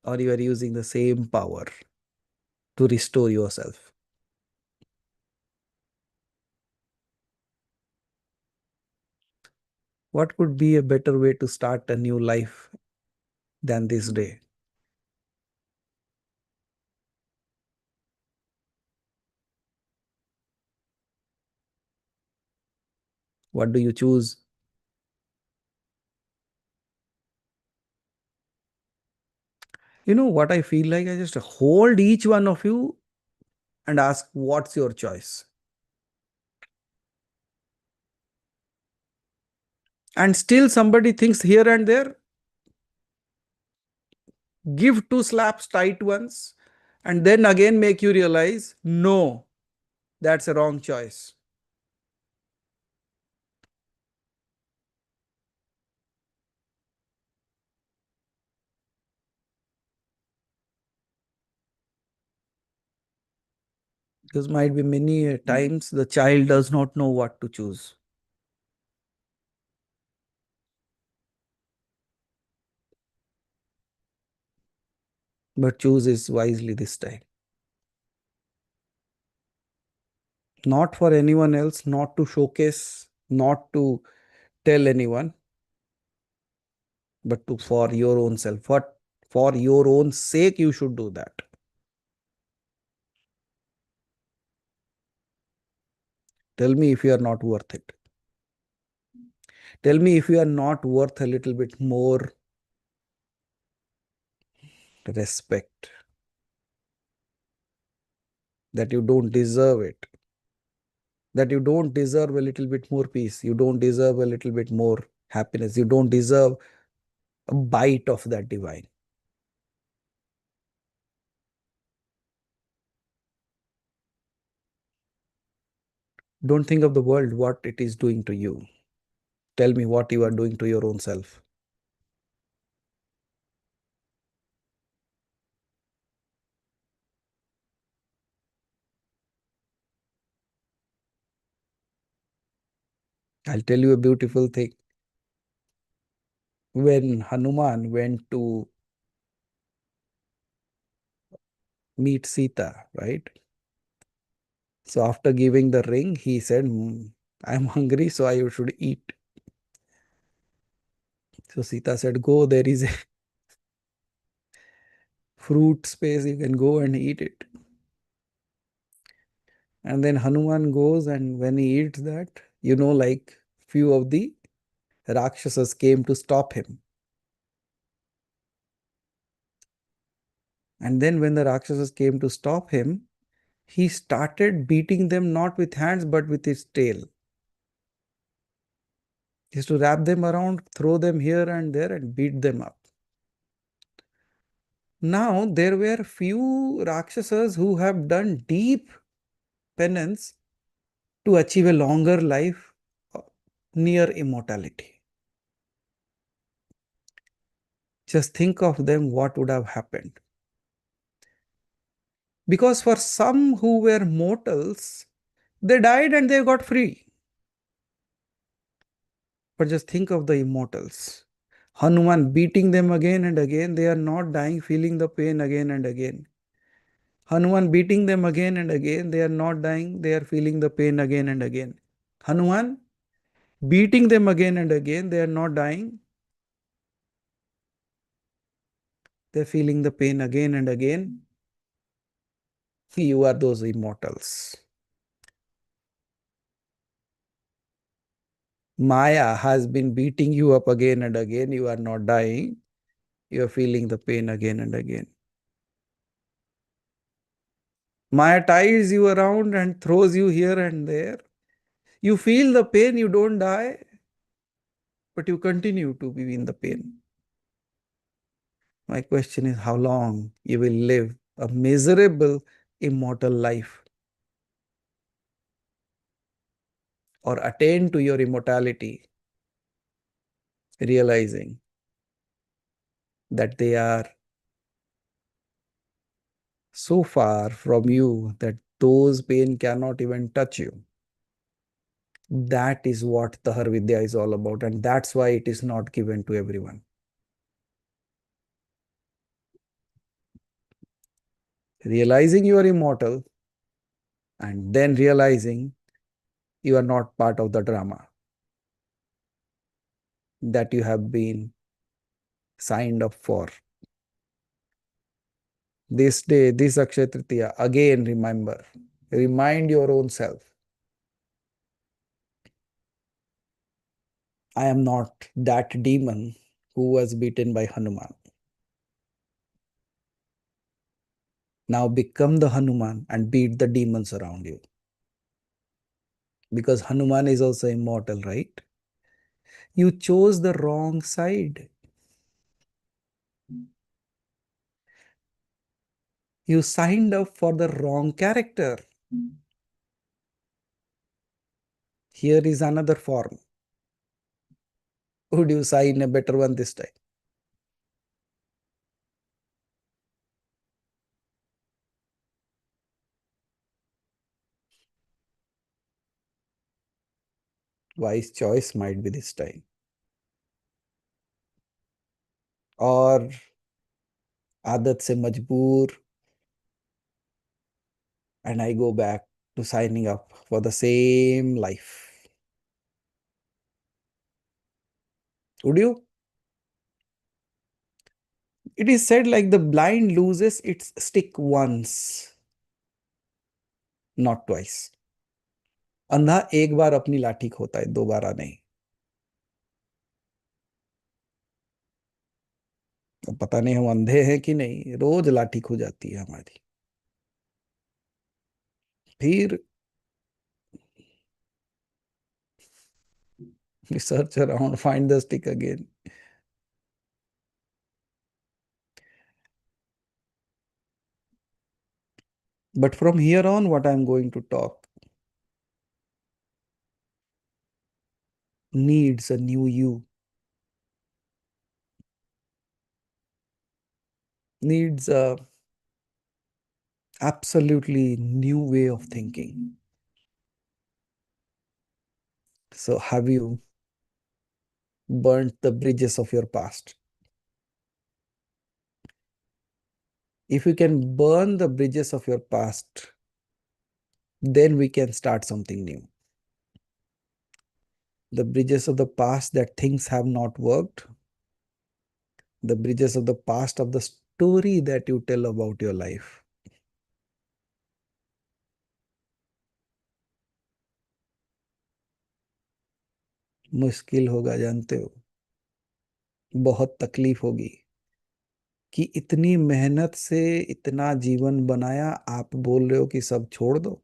or you are using the same power to restore yourself? What could be a better way to start a new life than this day? What do you choose? You know what I feel like? I just hold each one of you and ask, what's your choice? And still somebody thinks here and there, give two slaps, tight ones, and then again make you realize, no, that's a wrong choice. Because might be many times the child does not know what to choose. But choose is wisely this time. Not for anyone else, not to showcase, not to tell anyone, but to for your own self. What for your own sake you should do that. Tell me if you are not worth it. Tell me if you are not worth a little bit more respect, that you don't deserve it, that you don't deserve a little bit more peace, you don't deserve a little bit more happiness, you don't deserve a bite of that divine. Don't think of the world, what it is doing to you. Tell me what you are doing to your own self. I'll tell you a beautiful thing. When Hanuman went to meet Sita, right? So after giving the ring, he said, I'm hungry, so I should eat. So Sita said, go, there is a fruit space, you can go and eat it. And then Hanuman goes, and when he eats that, like few of the Rakshasas came to stop him. And then when the Rakshasas came to stop him, he started beating them not with hands but with his tail. He used to wrap them around, throw them here and there, and beat them up. Now, there were few Rakshasas who have done deep penance to achieve a longer life near immortality. Just think of them, what would have happened. Because for some who were mortals, they died and they got free. But just think of the immortals. Hanuman beating them again and again, they are not dying, feeling the pain again and again. Hanuman beating them again and again, they are not dying, they are feeling the pain again and again. Hanuman beating them again and again, they are not dying, they are feeling the pain again and again. You are those immortals. Maya has been beating you up again and again, you are not dying, you are feeling the pain again and again. Maya ties you around and throws you here and there. You feel the pain, you don't die, but you continue to be in the pain. My question is how long you will live a miserable, immortal life or attain to your immortality, realizing that they are so far from you that those pain cannot even touch you. That is what Tahar Vidya is all about, and that's why it is not given to everyone. Realizing you are immortal and then realizing you are not part of the drama that you have been signed up for. This day, this Akshaya Tritiya, again remember, remind your own self. I am not that demon who was beaten by Hanuman. Now become the Hanuman and beat the demons around you. Because Hanuman is also immortal, right? You chose the wrong side. You signed up for the wrong character. Here is another form. Would you sign a better one this time? Wise choice might be this time. Or आदत से मजबूर and I go back to signing up for the same life. Would you? It is said like the blind loses its stick once, not twice. अंधा एक बार अपनी लाठी खोता है, दोबारा नहीं. अब पता नहीं हम अंधे हैं कि नहीं, रोज लाठी खो जाती है हमारी. फिर we search around, find the stick again. But from here on, what I'm going to talk, needs a new you, needs a absolutely new way of thinking. So have you burnt the bridges of your past? If you can burn the bridges of your past, then we can start something new. The bridges of the past that things have not worked, the bridges of the past of the story that you tell about your life. मुश्किल होगा, जानते हो, बहुत तकलीफ होगी कि इतनी मेहनत से इतना जीवन बनाया, आप बोल रहे हो कि सब छोड़ दो।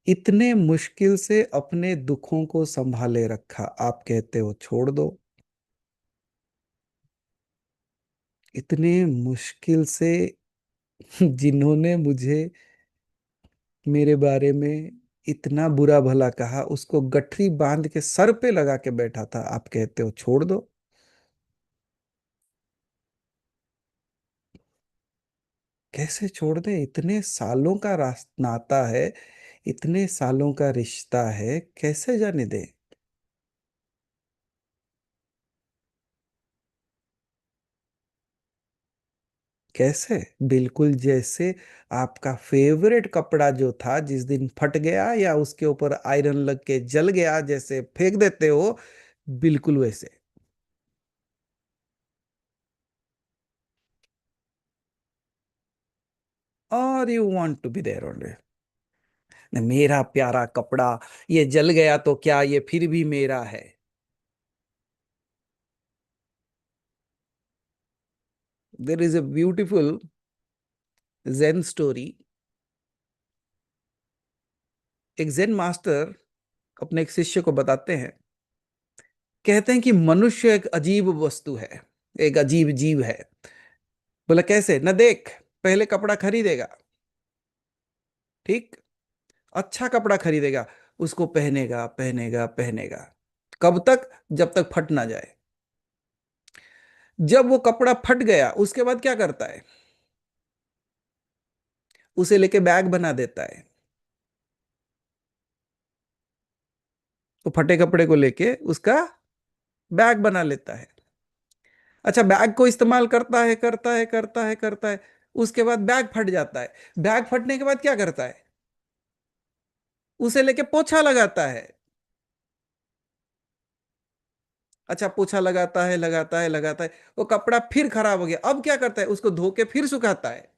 इतने मुश्किल से अपने दुखों को संभाले रखा, आप कहते हो छोड़ दो। इतने मुश्किल से जिन्होंने मुझे मेरे बारे में इतना बुरा भला कहा, उसको गठरी बांध के सर पे लगा के बैठा था, आप कहते हो छोड़ दो। कैसे छोड़ दे? इतने सालों का नाता है, इतने सालों का रिश्ता है, कैसे जाने दे? कैसे? बिल्कुल जैसे आपका फेवरेट कपड़ा जो था जिस दिन फट गया या उसके ऊपर आयरन लग के जल गया, जैसे फेंक देते हो, बिल्कुल वैसे। और you want to be there only. मेरा प्यारा कपड़ा ये जल गया तो क्या, ये फिर भी मेरा है। There is a beautiful zen story. एक zen मास्टर अपने एक शिष्य को बताते हैं, कहते हैं कि मनुष्य एक अजीब वस्तु है, एक अजीब जीव है। बोला कैसे? न देख, पहले कपड़ा खरीदेगा, ठीक, अच्छा कपड़ा खरीदेगा, उसको पहनेगा पहनेगा पहनेगा। कब तक? जब तक फट ना जाए। जब वो कपड़ा फट गया, उसके बाद क्या करता है? उसे लेके बैग बना देता है। वो फटे कपड़े को लेके उसका बैग बना लेता है। अच्छा, बैग को इस्तेमाल करता है करता है करता है करता है, उसके बाद बैग फट जाता है। बैग फटने के बाद क्या करता है? उसे लेके पोछा लगाता है। अच्छा, पोछा लगाता है लगाता है लगाता है, वो कपड़ा फिर खराब हो गया, अब क्या करता है? उसको धो के फिर सुखाता है।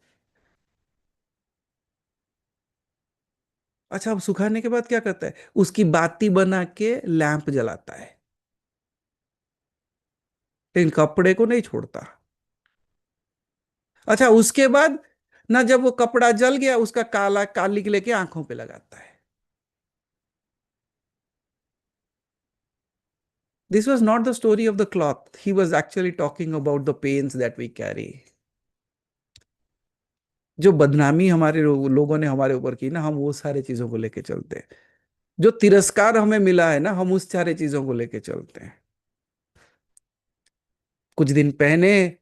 अच्छा, अब सुखाने के बाद क्या करता है? उसकी बाती बना के लैंप जलाता है। लेकिन कपड़े को नहीं छोड़ता। अच्छा, उसके बाद ना, जब वो कपड़ा जल गया, उसका काला कालिक लेके आंखों पे लगाता है। This was not the story of the cloth. He was actually talking about the pains that we carry. जो बदनामी हमारे लोगों ने हमारे ऊपर की ना, हम वो सारे चीजों को लेके चलते हैं। जो तिरस्कार हमें मिला है ना, हम उस सारे चीजों को लेके चलते हैं। कुछ दिन पहने,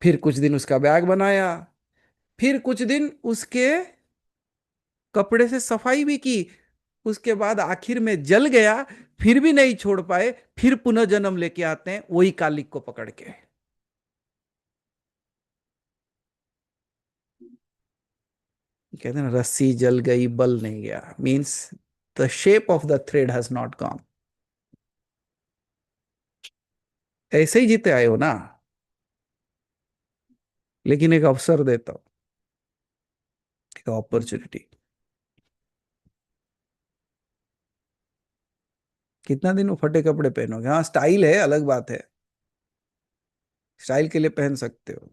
फिर कुछ दिन उसका बैग बनाया, फिर कुछ दिन उसके कपड़े से सफाई भी की, उसके बाद आखिर में जल गया, फिर भी नहीं छोड़ पाए, फिर पुनः जन्म लेके आते हैं वही कालिक को पकड़ के। कहते हैं ना, रस्सी जल गई बल नहीं गया, means the shape of the thread has not gone. ऐसे ही जीते आए हो ना। लेकिन एक अवसर देता हूं, एक अपॉर्चुनिटी। कितना दिन वो फटे कपड़े पहनोगे? हाँ, स्टाइल है, अलग बात है, स्टाइल के लिए पहन सकते हो,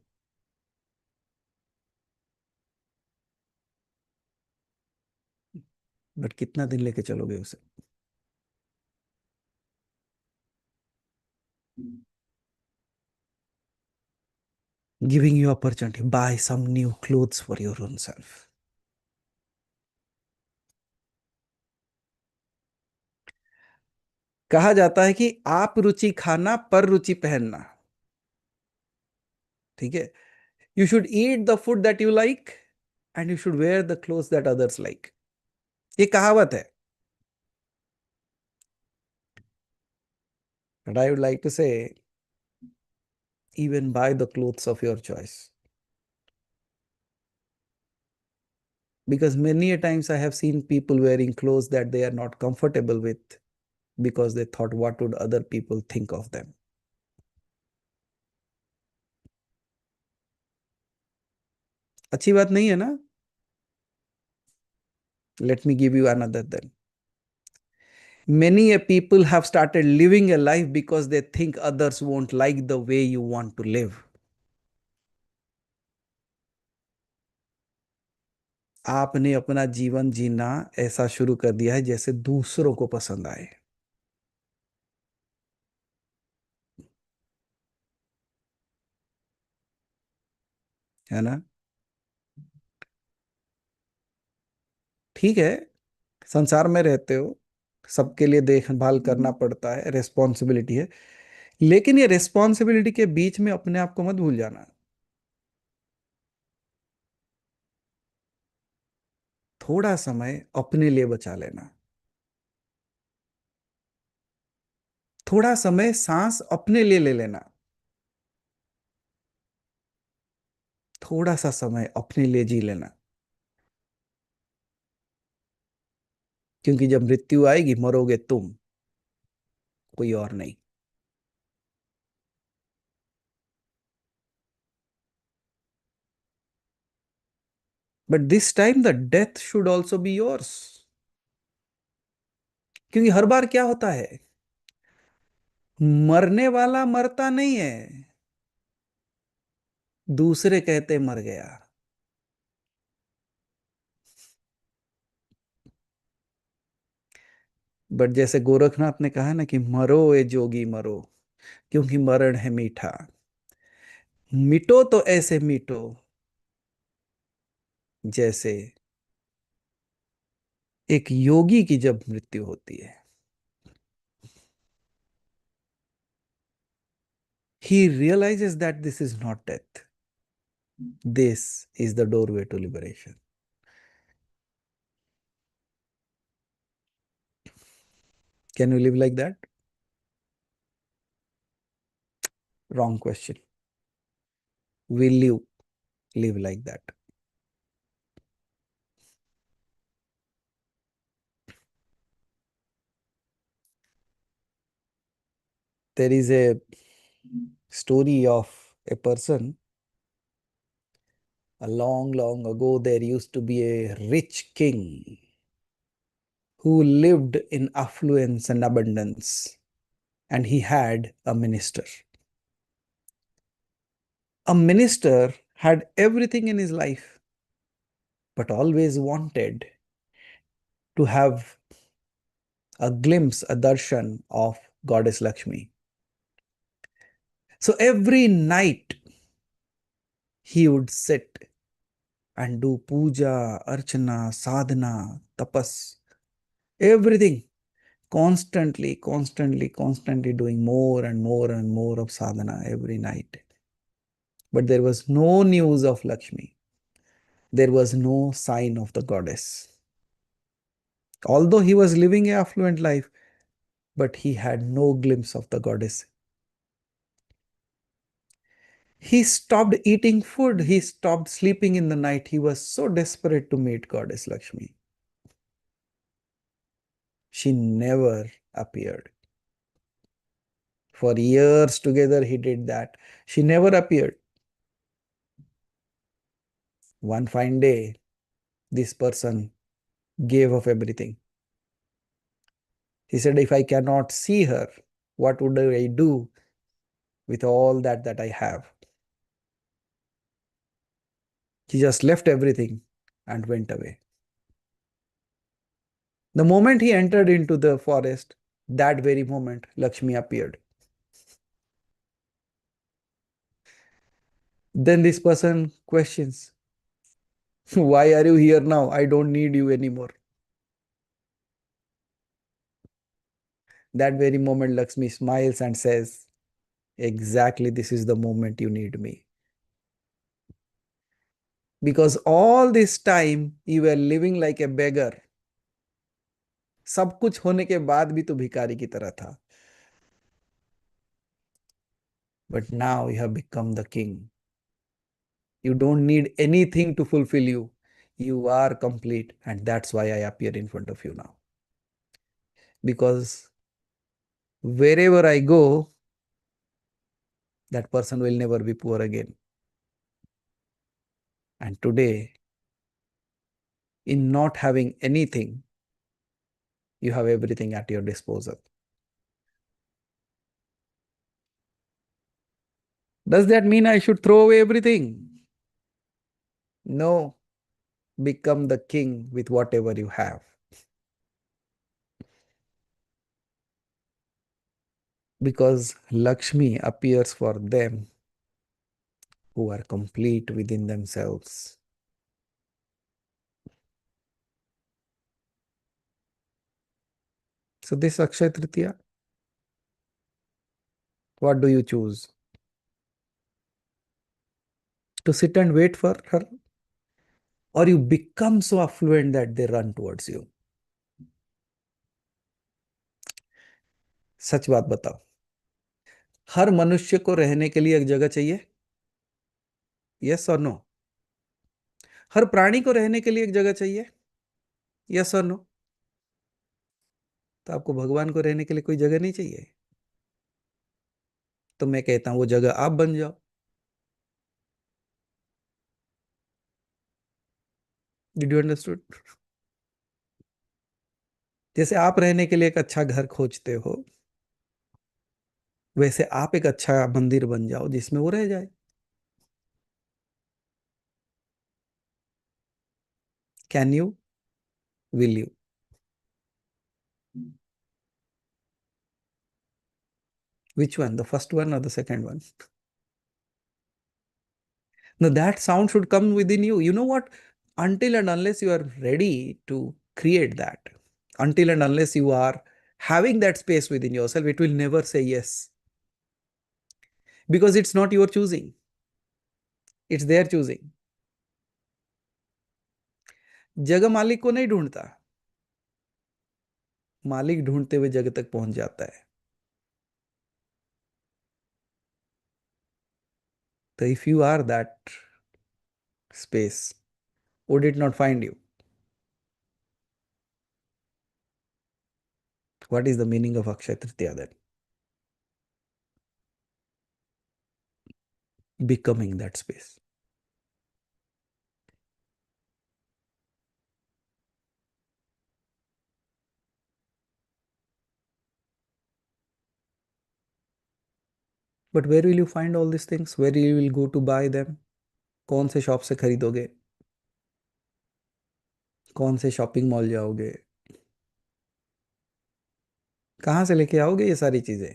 बट कितना दिन लेके चलोगे उसे? Giving you opportunity, buy some new clothes for your own self. कहा जाता है कि आप रुचि खाना पर रुचि पहनना। ठीक है। You should eat the food that you like and you should wear the cloth that others like. ये कहावत है। But I would like to say even buy the clothes of your choice, because many a times I have seen people wearing clothes that they are not comfortable with because they thought what would other people think of them. अच्छी बात नहीं है ना? Let me give you another then. Many a people have started living a life because they think others won't like the way you want to live. आपने अपना जीवन जीना ऐसा शुरू कर दिया है जैसे दूसरों को पसंद आए। है ना? ठीक है, संसार में रहते हो, सबके लिए देखभाल करना पड़ता है, रेस्पॉन्सिबिलिटी है। लेकिन ये रेस्पॉन्सिबिलिटी के बीच में अपने आप को मत भूल जाना। थोड़ा समय अपने लिए बचा लेना। थोड़ा समय सांस अपने लिए ले लेना। थोड़ा सा समय अपने लिए जी लेना। क्योंकि जब मृत्यु आएगी मरोगे तुम, कोई और नहीं। But this time the death should also be yours. क्योंकि हर बार क्या होता है, मरने वाला मरता नहीं है, दूसरे कहते मर गया। बट जैसे गोरखनाथ ने कहा ना कि मरो ए जोगी मरो, क्योंकि मरण है मीठा। मिटो तो ऐसे मिटो जैसे एक योगी की जब मृत्यु होती है। He realizes that this is not death. This is the doorway to liberation. Can you live like that? Wrong question. Will you live like that? There is a story of a person. A long, long ago, there used to be a rich king who lived in affluence and abundance, and he had a minister. A minister had everything in his life, but always wanted to have a glimpse, a darshan of Goddess Lakshmi. So every night he would sit and do puja, archana, sadhana, tapas, everything, constantly doing more and more and more of sadhana every night. But there was no news of Lakshmi. There was no sign of the goddess. Although he was living an affluent life, but he had no glimpse of the goddess. He stopped eating food. He stopped sleeping in the night. He was so desperate to meet Goddess Lakshmi. She never appeared. For years together, he did that. She never appeared. One fine day, this person gave up everything. He said, if I cannot see her, what would I do with all that I have? He just left everything and went away. The moment he entered into the forest, that very moment, Lakshmi appeared. Then this person questions, why are you here now? I don't need you anymore. That very moment, Lakshmi smiles and says, exactly, this is the moment you need me. Because all this time you were living like a beggar. सब कुछ होने के बाद भी तो भिखारी की तरह था. But now you have become the king. You don't need anything to fulfill you. You are complete, and that's why I appear in front of you now. Because wherever I go, that person will never be poor again. And today, in not having anything, you have everything at your disposal. Does that mean I should throw away everything? No. Become the king with whatever you have. Because Lakshmi appears for them who are complete within themselves. So this Akshaya Tritiya, what do you choose? To sit and wait for her? Or you become so affluent that they run towards you? सच बात बताओ, हर मनुष्य को रहने के लिए एक जगह चाहिए? यस और नो? हर प्राणी को रहने के लिए एक जगह चाहिए? यस और नो? तो आपको भगवान को रहने के लिए कोई जगह नहीं चाहिए? तो मैं कहता हूं वो जगह आप बन जाओ. Did you understood? जैसे आप रहने के लिए एक अच्छा घर खोजते हो, वैसे आप एक अच्छा मंदिर बन जाओ जिसमें वो रह जाए. Can you? Will you? Which one? The first one or the second one? No, that sound should come within you. You know what? Until and unless you are ready to create that, until and unless you are having that space within yourself, it will never say yes. Because it's not your choosing, it's their choosing. जगह मालिक को नहीं ढूंढता, मालिक ढूंढते हुए जगह तक पहुंच जाता है. So if you are that space, would it not find you? What is the meaning of Akshaya Tritiya then? Becoming that space. But where will you find all these things? Where you will go to buy them? कौन से shop से खरीदोगे? कौन से shopping mall जाओगे? कहाँ से लेके आओगे ये सारी चीजें?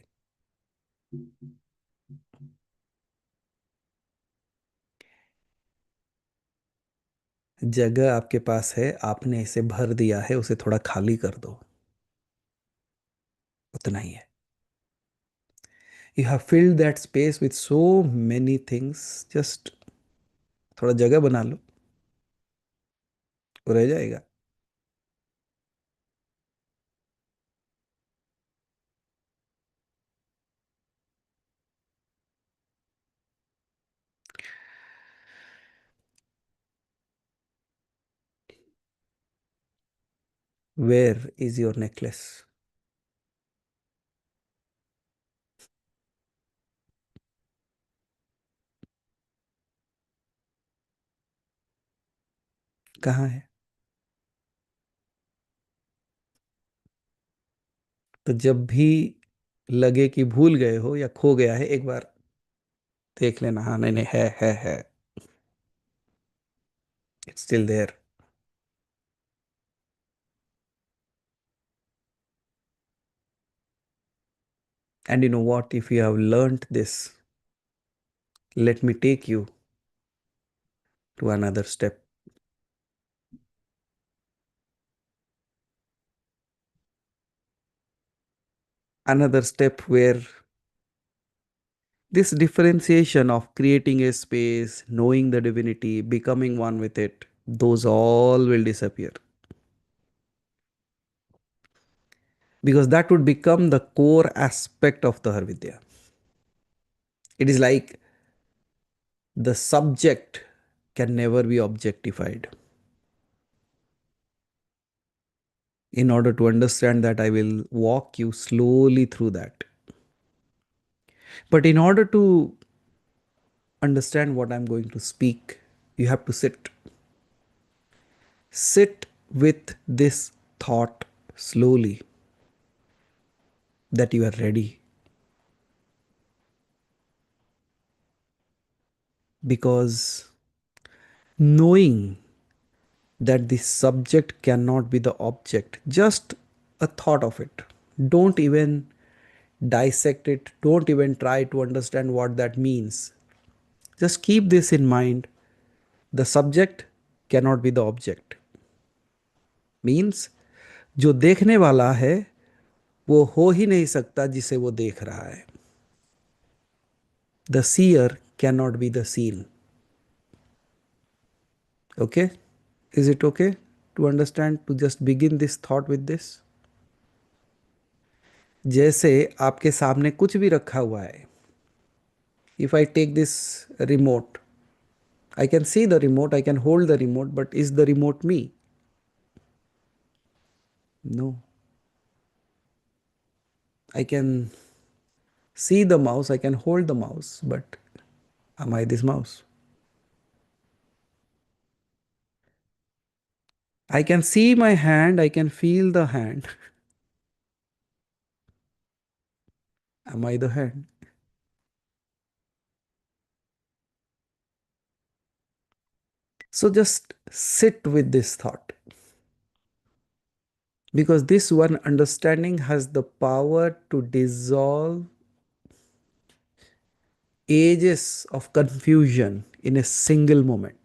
जगह आपके पास है, आपने इसे भर दिया है, उसे थोड़ा खाली कर दो. उतना ही है. You have filled that space with so many things. Just थोड़ा जगह बना लो, वो रह जाएगा. Where is your necklace? कहाँ है? तो जब भी लगे कि भूल गए हो या खो गया है, एक बार देख लेना. हाँ, नहीं नहीं, है. It's still there. And you know what? If you have learned this, let me take you to another step. Another step where this differentiation of creating a space, knowing the divinity, becoming one with it, those all will disappear. Because that would become the core aspect of the Vidya. It is like the subject can never be objectified. In order to understand that, I will walk you slowly through that. But in order to understand what I'm going to speak, you have to sit. Sit with this thought slowly that you are ready. Because knowing that the subject cannot be the object, just a thought of it. Don't even dissect it, don't even try to understand what that means. Just keep this in mind. The subject cannot be the object. Means जो देखने वाला है वो हो ही नहीं सकता जिसे वो देख रहा है. The seer cannot be the seen. Okay? Is it okay to understand, to just begin this thought with this? जैसे आपके सामने कुछ भी रखा हुआ है. If I take this remote, I can see the remote, I can hold the remote, but is the remote me? No. I can see the mouse, I can hold the mouse, but am I this mouse? I can see my hand, I can feel the hand. Am I the hand? So just sit with this thought. Because this one understanding has the power to dissolve ages of confusion in a single moment.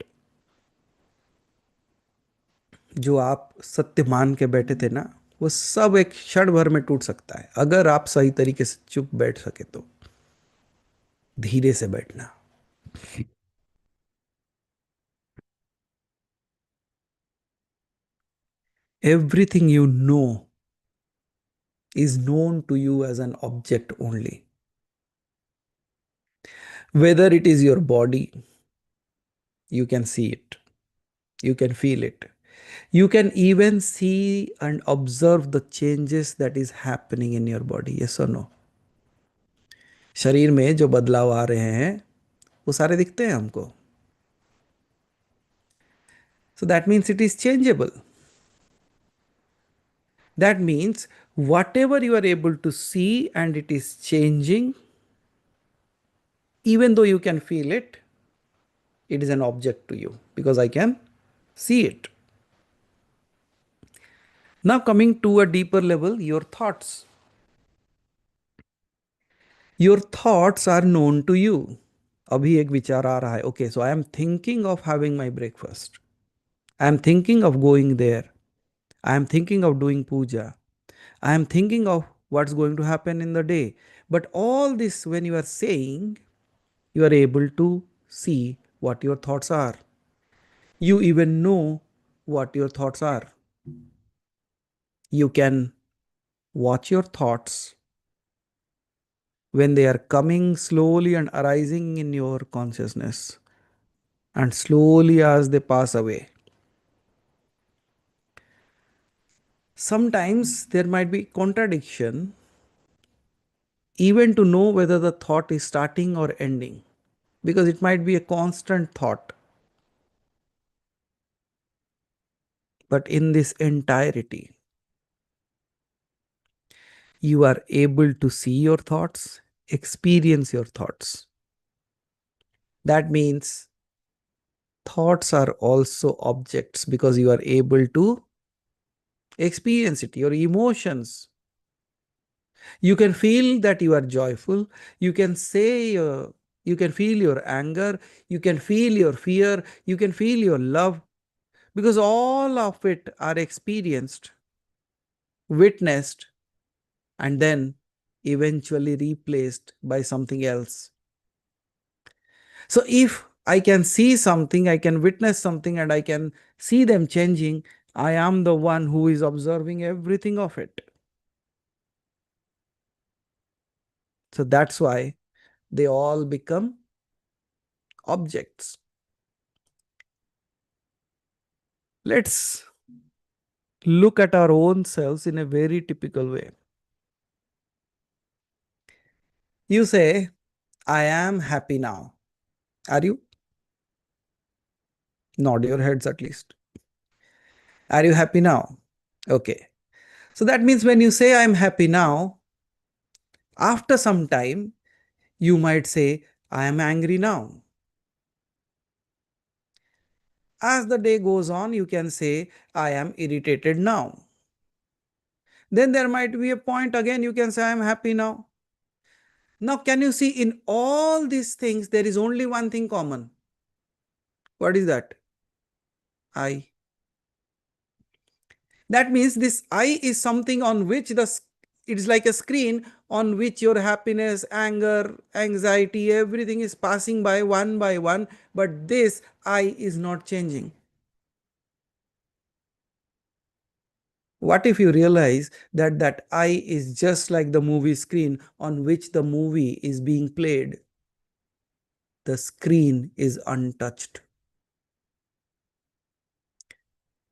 जो आप सत्य मान के बैठे थे ना, वो सब एक क्षण भर में टूट सकता है अगर आप सही तरीके से चुप बैठ सके तो. धीरे से बैठना. Everything you know is known to you as an object only. Whether it is your body, you can see it, you can feel it, you can even see and observe the changes that is happening in your body. Yes or no? शरीर में जो बदलाव आ रहे हैं वो सारे दिखते हैं हमको. So that means it is changeable. That means whatever you are able to see and it is changing, even though you can feel it, it is an object to you because I can see it. Now, coming to a deeper level, your thoughts. Your thoughts are known to you. अभी एक विचार आ रहा है. Okay, so I am thinking of having my breakfast. I am thinking of going there. I am thinking of doing puja. I am thinking of what's going to happen in the day. But all this, when you are saying, you are able to see what your thoughts are. You even know what your thoughts are. You can watch your thoughts when they are coming slowly and arising in your consciousness, and slowly as they pass away. Sometimes there might be contradiction, even to know whether the thought is starting or ending, because it might be a constant thought. But in this entirety, you are able to see your thoughts, experience your thoughts. That means thoughts are also objects because you are able to experience it, your emotions. You can feel that you are joyful. You can say, you can feel your anger. You can feel your fear. You can feel your love, because all of it are experienced, witnessed, and then eventually replaced by something else. So if I can see something, I can witness something, and I can see them changing, I am the one who is observing everything of it. So that's why they all become objects. Let's look at our own selves in a very typical way. You say, I am happy now. Are you? Nod your heads at least. Are you happy now? Okay. So that means when you say, I'm happy now, after some time, you might say, I am angry now. As the day goes on, you can say, I am irritated now. Then there might be a point again, you can say, I am happy now. Now, can you see in all these things, there is only one thing common. What is that? I. That means this I is something on which it is like a screen on which your happiness, anger, anxiety, everything is passing by one, but this I is not changing. What if you realize that that I is just like the movie screen on which the movie is being played? The screen is untouched.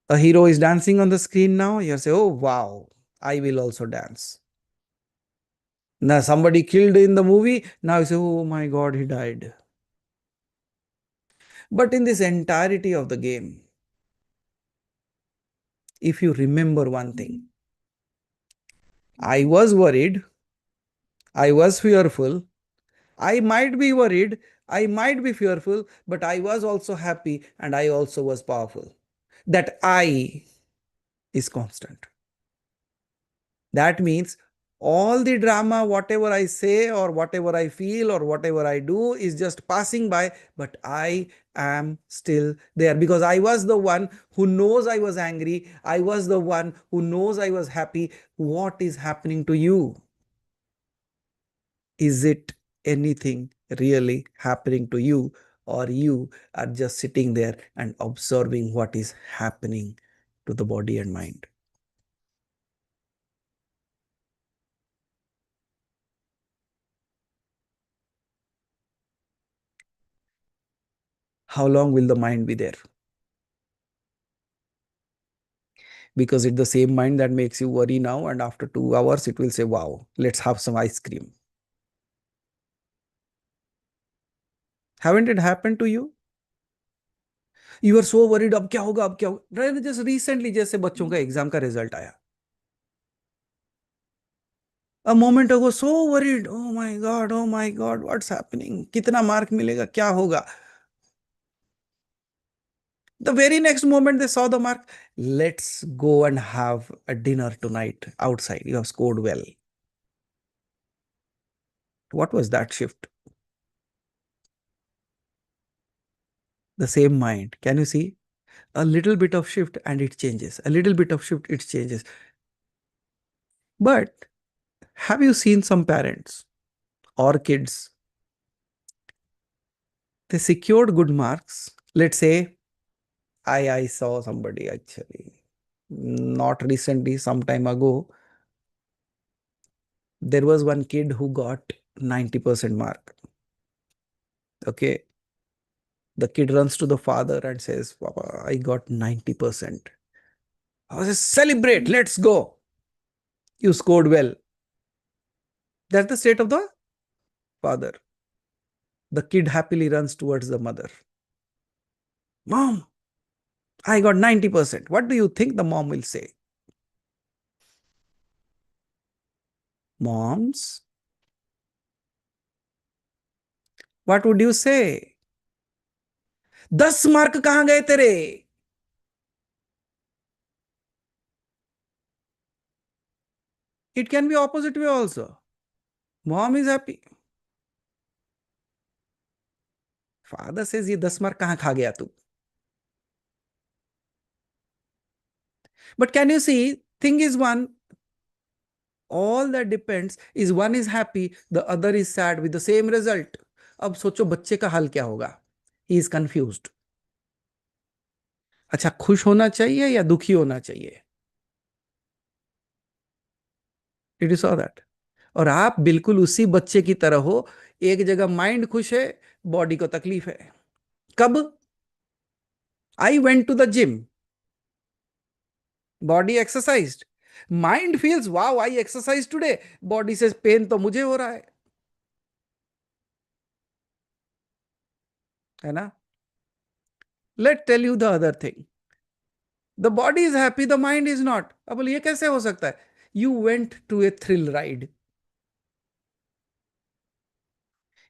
A hero is dancing on the screen now. You say, oh wow, I will also dance. Now somebody killed in the movie. Now you say, oh my God, he died. But in this entirety of the game, if you remember one thing, I was worried, I was fearful, I might be worried, I might be fearful, but I was also happy and I also was powerful. That I is constant. That means all the drama, whatever I say or whatever I feel or whatever I do is just passing by, but I am still there because I was the one who knows I was angry. I was the one who knows I was happy. What is happening to you? Is it anything really happening to you, or you are just sitting there and observing what is happening to the body and mind? How long will the mind be there? Because it's the same mind that makes you worry now, and after 2 hours it will say, wow, let's have some ice cream. Haven't it happened to you? You are so worried, अब क्या होगा, अब क्या होगा. Just recently जैसे बच्चों का exam का रिजल्ट आया, a moment ago so worried, oh my god, what's happening, कितना मार्क मिलेगा, क्या होगा. The very next moment they saw the mark, let's go and have a dinner tonight outside, you have scored well. What was that shift? The same mind. Can you see? A little bit of shift and it changes. A little bit of shift, it changes. But have you seen some parents or kids? They secured good marks. Let's say I saw somebody actually, not recently, some time ago. There was one kid who got 90% mark. Okay. The kid runs to the father and says, Papa, I got 90%. I was celebrate, let's go. You scored well. That's the state of the father. The kid happily runs towards the mother. Mom, I got 90%. What do you think the mom will say? Moms, what would you say? 10 mark कहां गए तेरे? It can be opposite way also. Mom is happy. Father says, ये 10 mark कहां खा गया तू? But can you see, thing is one, All that depends is one is happy, the other is sad with the same result. अब सोचो बच्चे का हाल क्या होगा. He is confused. अच्छा, खुश होना चाहिए या दुखी होना चाहिए? Did you saw that? और आप बिल्कुल उसी बच्चे की तरह हो. एक जगह माइंड खुश है, बॉडी को तकलीफ है. कब? I went to the gym, body exercised. Mind feels wow I exercise today, body से पेन तो मुझे हो रहा है ना? Let tell you the other thing. The body is happy, the mind is not. अब बोले ये कैसे हो सकता है? You went to a thrill ride,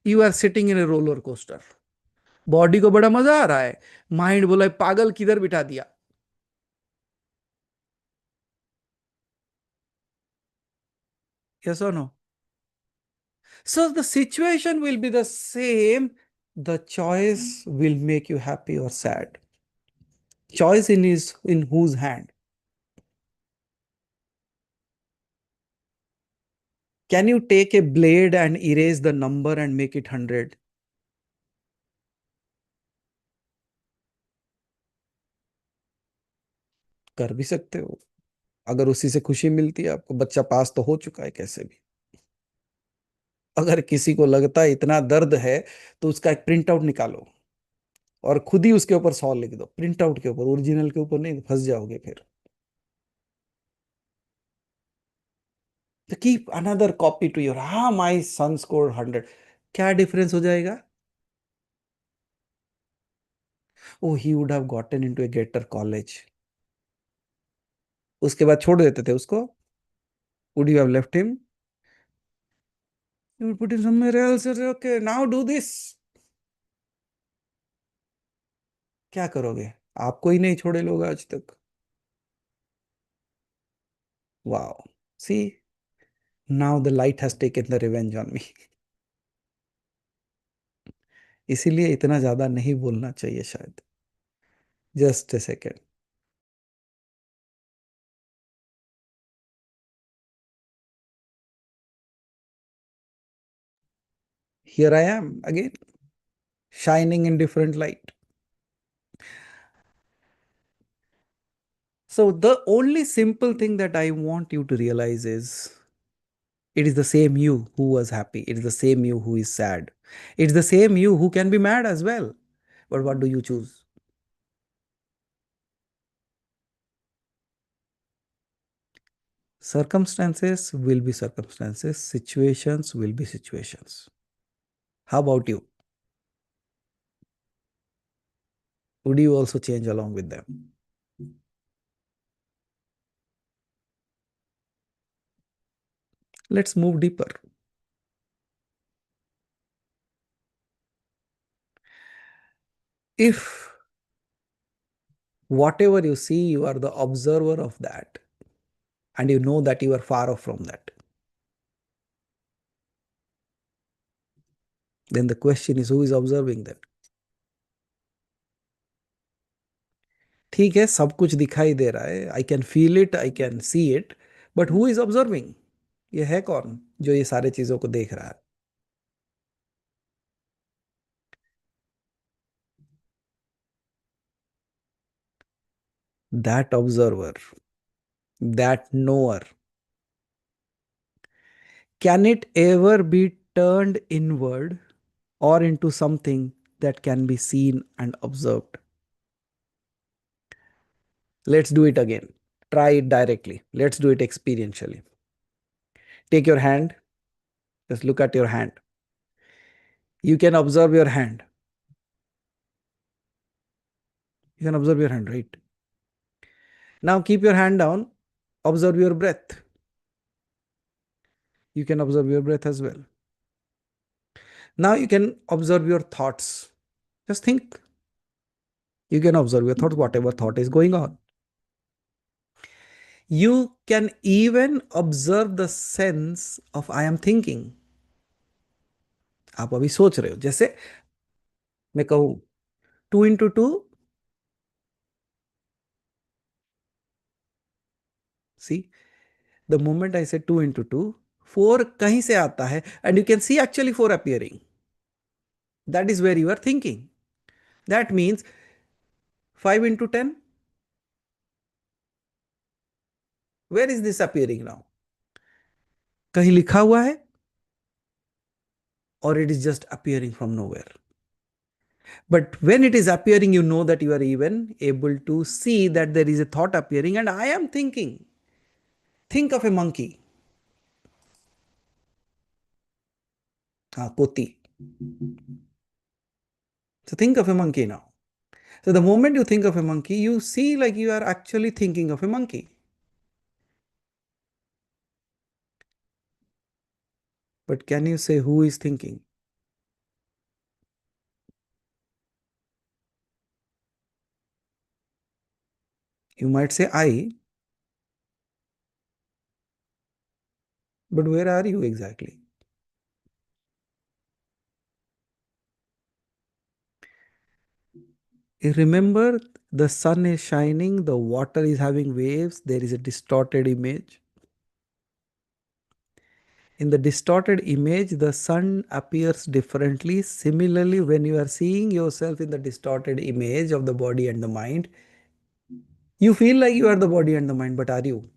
you are sitting in a roller coaster. Body को बड़ा मजा आ रहा है, माइंड बोला पागल किधर बिठा दिया. Yes or no? So the situation will be the same. The choice will make you happy or sad. Choice in whose hand? Can you take a blade and erase the number and make it 100? कर भी सकते हो. अगर उसी से खुशी मिलती है आपको, बच्चा पास तो हो चुका है कैसे भी. अगर किसी को लगता है इतना दर्द है, तो उसका एक प्रिंट आउट निकालो और खुद ही उसके ऊपर 100 लिख दो. प्रिंट आउट के ऊपर, ओरिजिनल के ऊपर नहीं, फंस जाओगे फिर. तो keep another copy to your, हाँ माई सन स्कोर 100. क्या डिफरेंस हो जाएगा? Oh he would have gotten into a greater college. उसके बाद छोड़ देते थे उसको. Would you have left him? You would put him somewhere else. Okay now do this. क्या करोगे? आपको ही नहीं छोड़े लोग आज तक. Wow. See, now the light has taken the revenge on me. इसीलिए इतना ज्यादा नहीं बोलना चाहिए शायद. Just a second. Here I am again, shining in different light. So the only simple thing that I want you to realize is it is the same you who was happy. It is the same you who is sad. It's the same you who can be mad as well. But what do you choose? Circumstances will be circumstances, situations will be situations. How about you? Would you also change along with them? Let's move deeper. If whatever you see, you are the observer of that, and you know that you are far off from that, then the question is who is observing that? ठीक है, सब कुछ दिखाई दे रहा है, I can feel it, I can see it, but who is observing? ये है कौन जो ये सारे चीजों को देख रहा है? That observer, that knower, can it ever be turned inward or into something that can be seen and observed? Let's do it again. Try it directly. Let's do it experientially. Take your hand. Just look at your hand. You can observe your hand. You can observe your hand, right? Now keep your hand down. Observe your breath. You can observe your breath as well. Now you can observe your thoughts. Just think. You can observe your thoughts, whatever thought is going on. You can even observe the sense of I am thinking. आप अभी सोच रहे हो, जैसे मैं कहूं 2 into 2. See, The moment I say 2 into 2, 4 kahin se aata hai, and you can see actually 4 appearing. That is where you are thinking. That means 5 into 10. Where is this appearing now? कहीं लिखा हुआ है, or it is just appearing from nowhere. But when it is appearing, you know that you are even able to see that there is a thought appearing, and I am thinking. Think of a monkey. Koti. So think of a monkey now. So the moment you think of a monkey, you see like you are actually thinking of a monkey. But can you say who is thinking? You might say I, but where are you exactly? You remember the sun is shining, the water is having waves, there is a distorted image. In the distorted image, the sun appears differently. Similarly, when you are seeing yourself in the distorted image of the body and the mind, you feel like you are the body and the mind, but are you?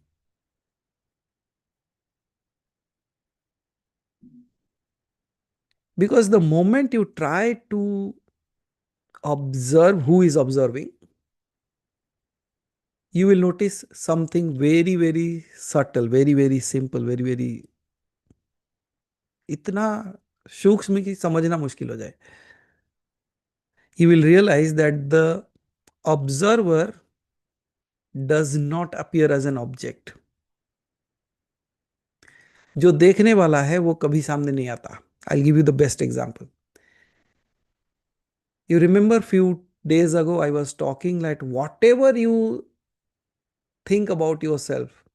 Because the moment you try to observe who is observing, you will notice something very, very subtle, very, very simple, very, very इतना सूक्ष्म कि समझना मुश्किल हो जाए. You will realize that the observer does not appear as an object. जो देखने वाला है वो कभी सामने नहीं आता. I'll give you the best example. You remember few days ago I was talking like whatever you think about yourself,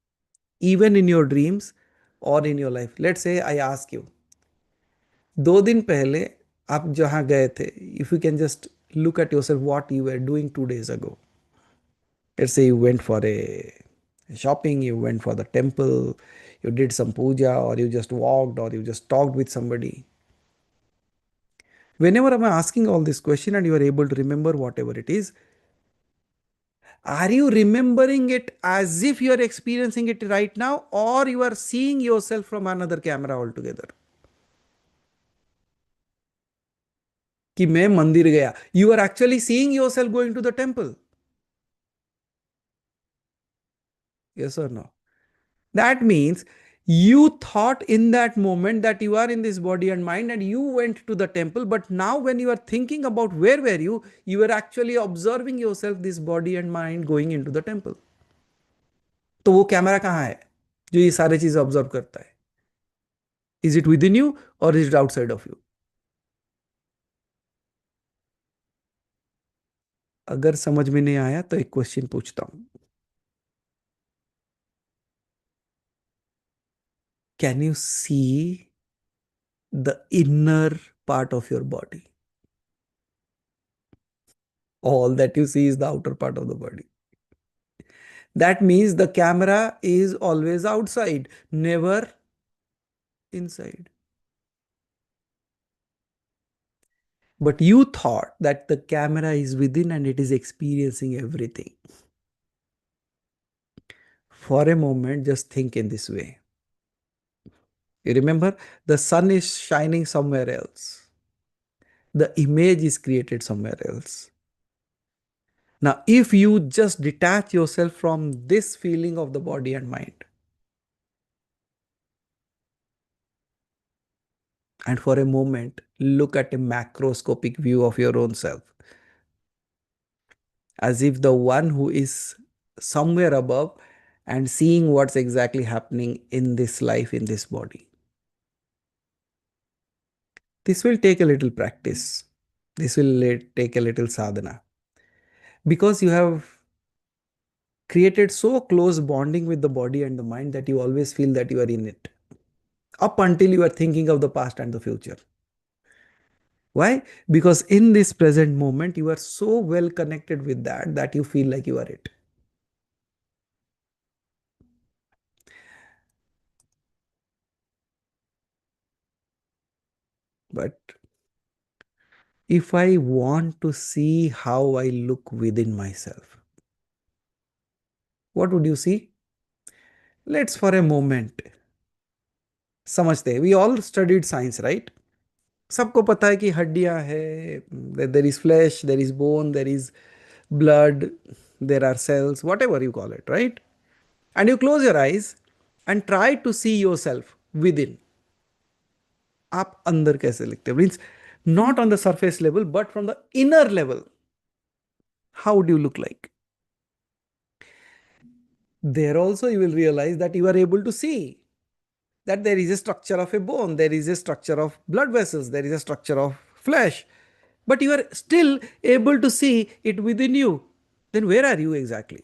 even in your dreams or in your life. Let's say I ask you, 2 दिन पहले आप जहाँ गए थे, if you can just look at yourself what you were doing 2 days ago. Let's say you went for a shopping, you went for the temple, you did some puja, or you just walked, or you just talked with somebody. Whenever I'm asking all this question and you are able to remember whatever it is, are you remembering it as if you are experiencing it right now, or you are seeing yourself from another camera altogether? कि मैं मंदिर गया. You are actually seeing yourself going to the temple. Yes or no? That means you thought in that moment that you are in this body and mind and you went to the temple, but now when you are thinking about where were you were actually observing yourself, this body and mind going into the temple. तो वो camera कहाँ है जो ये सारी चीजें observe करता है? Is it within you और is it outside of you? अगर समझ में नहीं आया तो एक क्वेश्चन पूछता हूं. Can you see the inner part of your body? All that you see is the outer part of the body. That means the camera is always outside, never inside. But you thought that the camera is within and it is experiencing everything. For a moment, just think in this way. You remember, the sun is shining somewhere else. The image is created somewhere else. Now, if you just detach yourself from this feeling of the body and mind, and for a moment, look at a macroscopic view of your own self, as if the one who is somewhere above and seeing what's exactly happening in this life, in this body. This will take a little practice. This will take a little sadhana. Because you have created so close bonding with the body and the mind that you always feel that you are in it. Up until you are thinking of the past and the future. Why? Because in this present moment, you are so well connected with that you feel like you are it. But if I want to see how I look within myself, what would you see? Let's for a moment समझते हैं. We all studied science, right? सबको पता है कि हड्डियां है, there is flesh, there is bone, there is blood, there are cells, whatever you call it, right? And you close your eyes and try to see yourself within. आप अंदर कैसे लिखते हो? Means not on the surface level, but from the inner level. How do you look like? There also you will realize that you are able to see that there is a structure of a bone, there is a structure of blood vessels, there is a structure of flesh, but you are still able to see it within you. Then where are you exactly?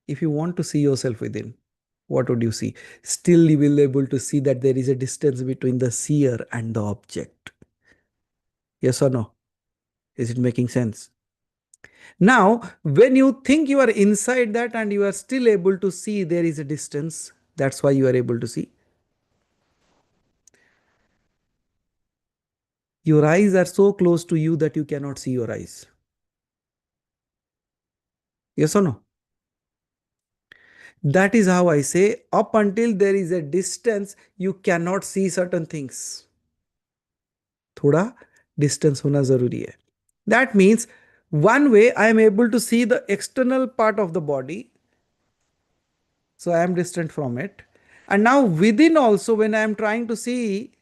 If you want to see yourself within, what would you see? Still you will be able to see that there is a distance between the seer and the object. Yes or no? Is it making sense? Now, when you think you are inside that and you are still able to see there is a distance, that's why you are able to see. Your eyes are so close to you that you cannot see your eyes. Yes or no? That is how I say, up until there is a distance, you cannot see certain things. थोड़ा distance होना जरूरी है. That means one way I am able to see the external part of the body, so I am distant from it. And now within also, when I am trying to see,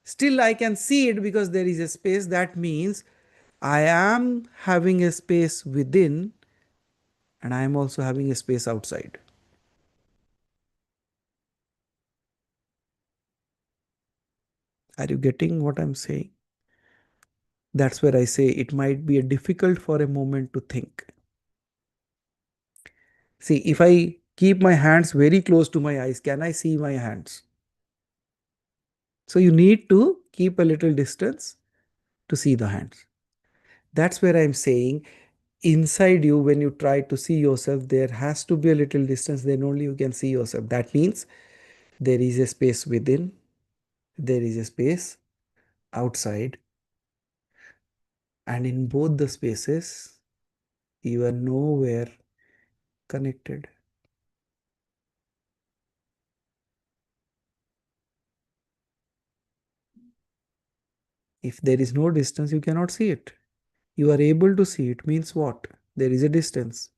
still I can see it because there is a space. That means I am having a space within and I am also having a space outside. Are you getting what I'm saying? That's where I say it might be difficult for a moment to think. See, if I keep my hands very close to my eyes, can I see my hands? So you need to keep a little distance to see the hands. That's where I'm saying inside you, when you try to see yourself, there has to be a little distance, then only you can see yourself. That means there is a space within, there is a space outside, and in both the spaces, you are nowhere connected. If there is no distance, you cannot see it. You are able to see it means what? There is a distance.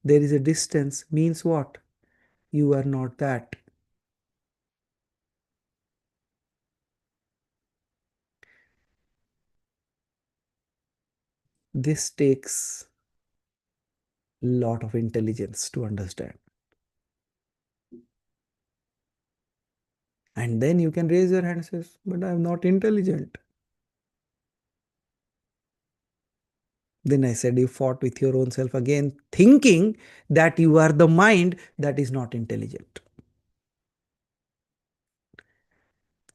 There is a distance means what? You are not that. This takes a lot of intelligence to understand. And then you can raise your hand and say, but I am not intelligent. Then I said, you fought with your own self again, thinking that you are the mind that is not intelligent.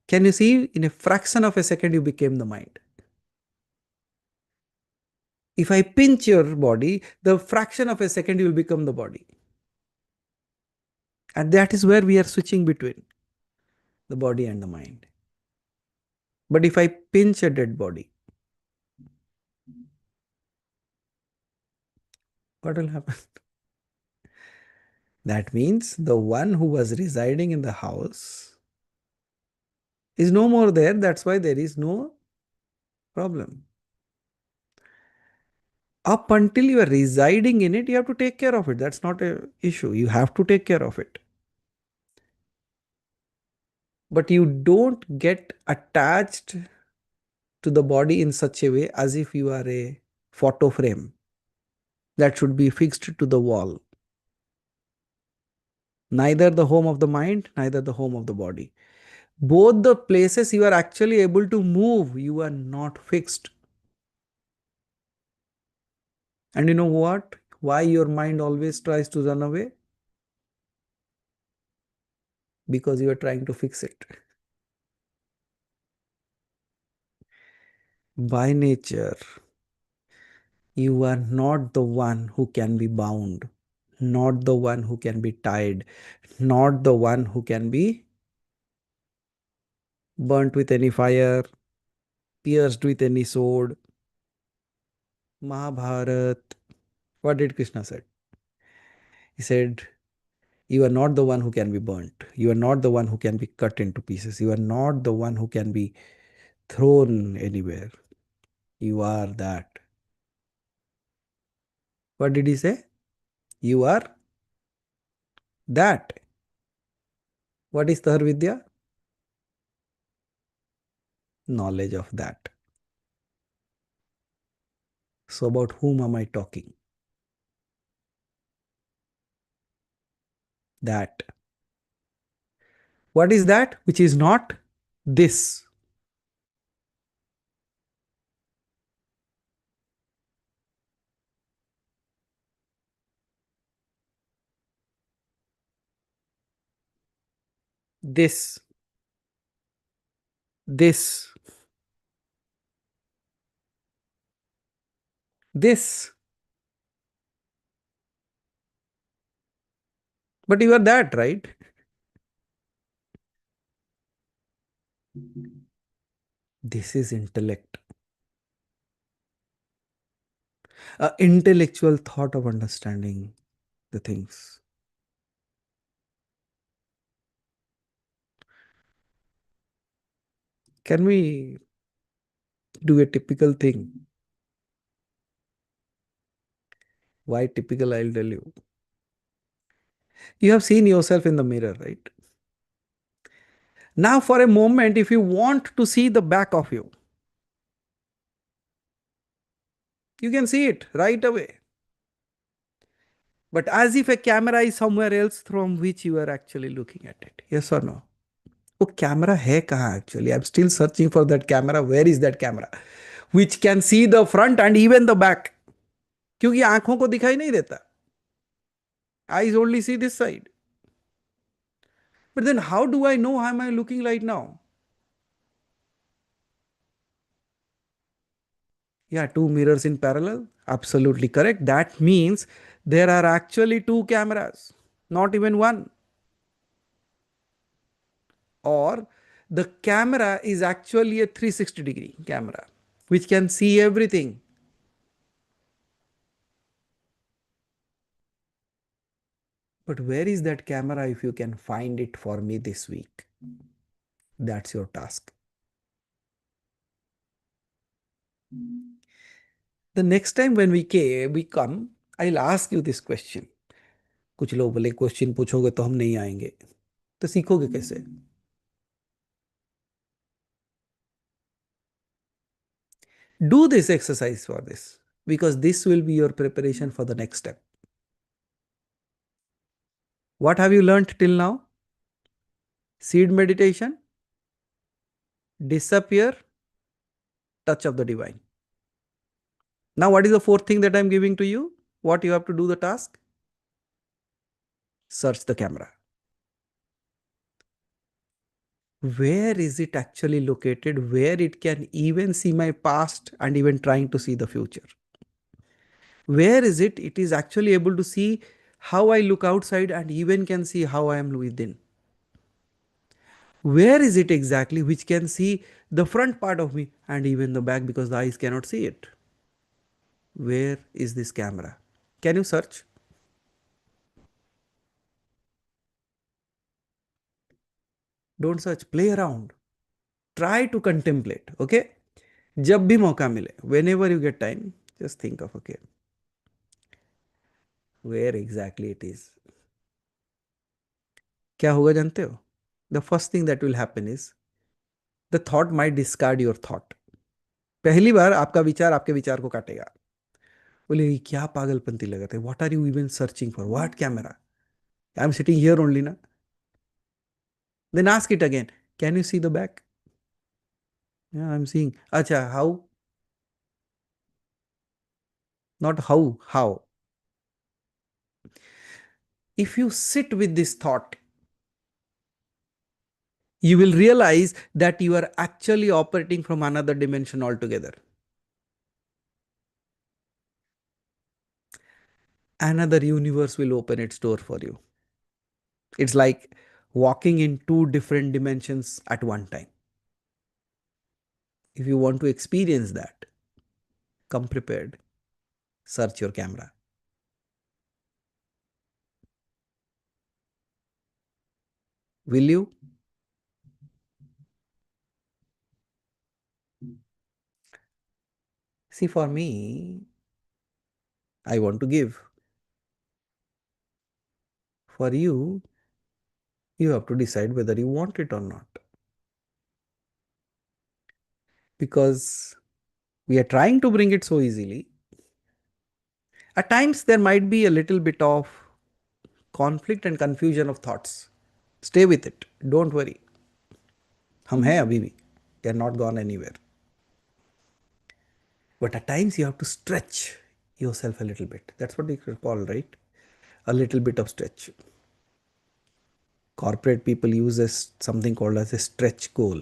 Can you see? In a fraction of a second, you became the mind. If I pinch your body, the fraction of a second, you will become the body. And that is where we are switching between the body and the mind. But if I pinch a dead body, what will happen? That means the one who was residing in the house is no more there. That's why there is no problem. Up until you are residing in it, you have to take care of it. That's not an issue. You have to take care of it. But you don't get attached to the body in such a way as if you are a photo frame that should be fixed to the wall. Neither the home of the mind, neither the home of the body. Both the places you are actually able to move, you are not fixed. And you know what? Why your mind always tries to run away? Because you are trying to fix it. By nature, you are not the one who can be bound. not the one who can be tied, not the one who can be burnt with any fire, pierced with any sword. Mahabharat. What did Krishna said? He said, you are not the one who can be burnt. You are not the one who can be cut into pieces. You are not the one who can be thrown anywhere. You are that. What did he say? You are that. What is Tahar Vidya? Knowledge of that. So, about whom am I talking? That. What is that which is not this? This. This. This. But you are that, right? This is intellect. Intellectual thought of understanding the things. Can we do a typical thing? Why typical? I'll tell you. You have seen yourself in the mirror, right? Now, for a moment, if you want to see the back of you, you can see it right away. But as if a camera is somewhere else from which you are actually looking at it. Yes or no? वो camera है कहाँ actually? I'm still searching for that camera. Where is that camera? Which can see the front and even the back. क्योंकि आंखों को दिखाई नहीं देता. Eyes only see this side. But then how do I know how am I looking right now? Yeah, two mirrors in parallel. Absolutely correct. That means there are actually two cameras, not even one. Or the camera is actually a 360-degree camera, which can see everything. But where is that camera if you can find it for me this week? That's your task. The next time when we come, I'll ask you this question. कुछ लोग बोले question पूछोगे तो हम नहीं आएंगे तो सीखोगे कैसे do this exercise for this because this will be your preparation for the next step. What have you learned till now? Seed meditation, disappear, touch of the divine. Now, what is the fourth thing that I'm giving to you? What you have to do the task? Search the camera. Where is it actually located? Where it can even see my past and even trying to see the future? Where is it? It is actually able to see how I look outside and even can see how I am within. Where is it exactly which can see the front part of me and even the back because the eyes cannot see it? Where is this camera? Can you search? Don't search, play around. Try to contemplate, okay? जब भी मौका मिले, whenever you get time, just think of, okay, where exactly it is. क्या होगा जानते हो? The first thing that will happen is the thought might discard your thought. पहली बार आपका विचार आपके विचार को काटेगा. बोले ये क्या पागलपंती लगा था? What are you even searching for? What camera? I'm sitting here only na. Then ask it again. Can you see the back? Yeah, I'm seeing. Acha, how? Not how, how. If you sit with this thought, you will realize that you are actually operating from another dimension altogether. another universe will open its door for you. It's like walking in two different dimensions at one time. If you want to experience that, come prepared. Search your camera. Will you? See, for me, I want to give. For you, you have to decide whether you want it or not. Because we are trying to bring it so easily. At times, there might be a little bit of conflict and confusion of thoughts. Stay with it. Don't worry. हम हैं अभी भी. We are not gone anywhere. But at times, you have to stretch yourself a little bit. That's what we call, right? A little bit of stretch. Corporate people use something called as a stretch goal.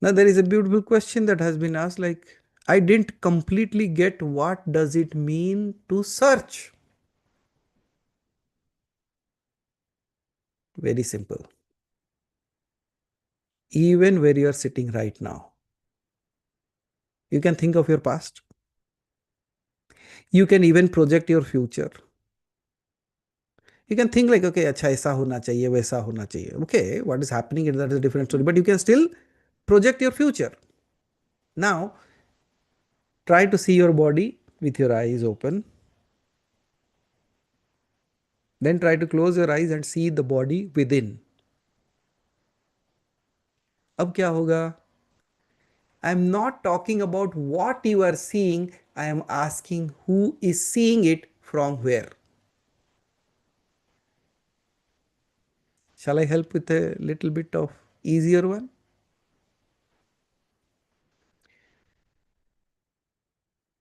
Now there is a beautiful question that has been asked, like, I didn't completely get what does it mean to search. Very simple. Even where you are sitting right now, you can think of your past. You can even project your future. You can think like, okay, अच्छा ऐसा होना चाहिए, वैसा होना चाहिए. Okay, what is happening is that is a different story, but you can still project your future. Now, try to see your body with your eyes open. Then try to close your eyes and see the body within. अब क्या होगा? I am not talking about what you are seeing. I am asking who is seeing it from where. Shall I help with a little bit of easier one?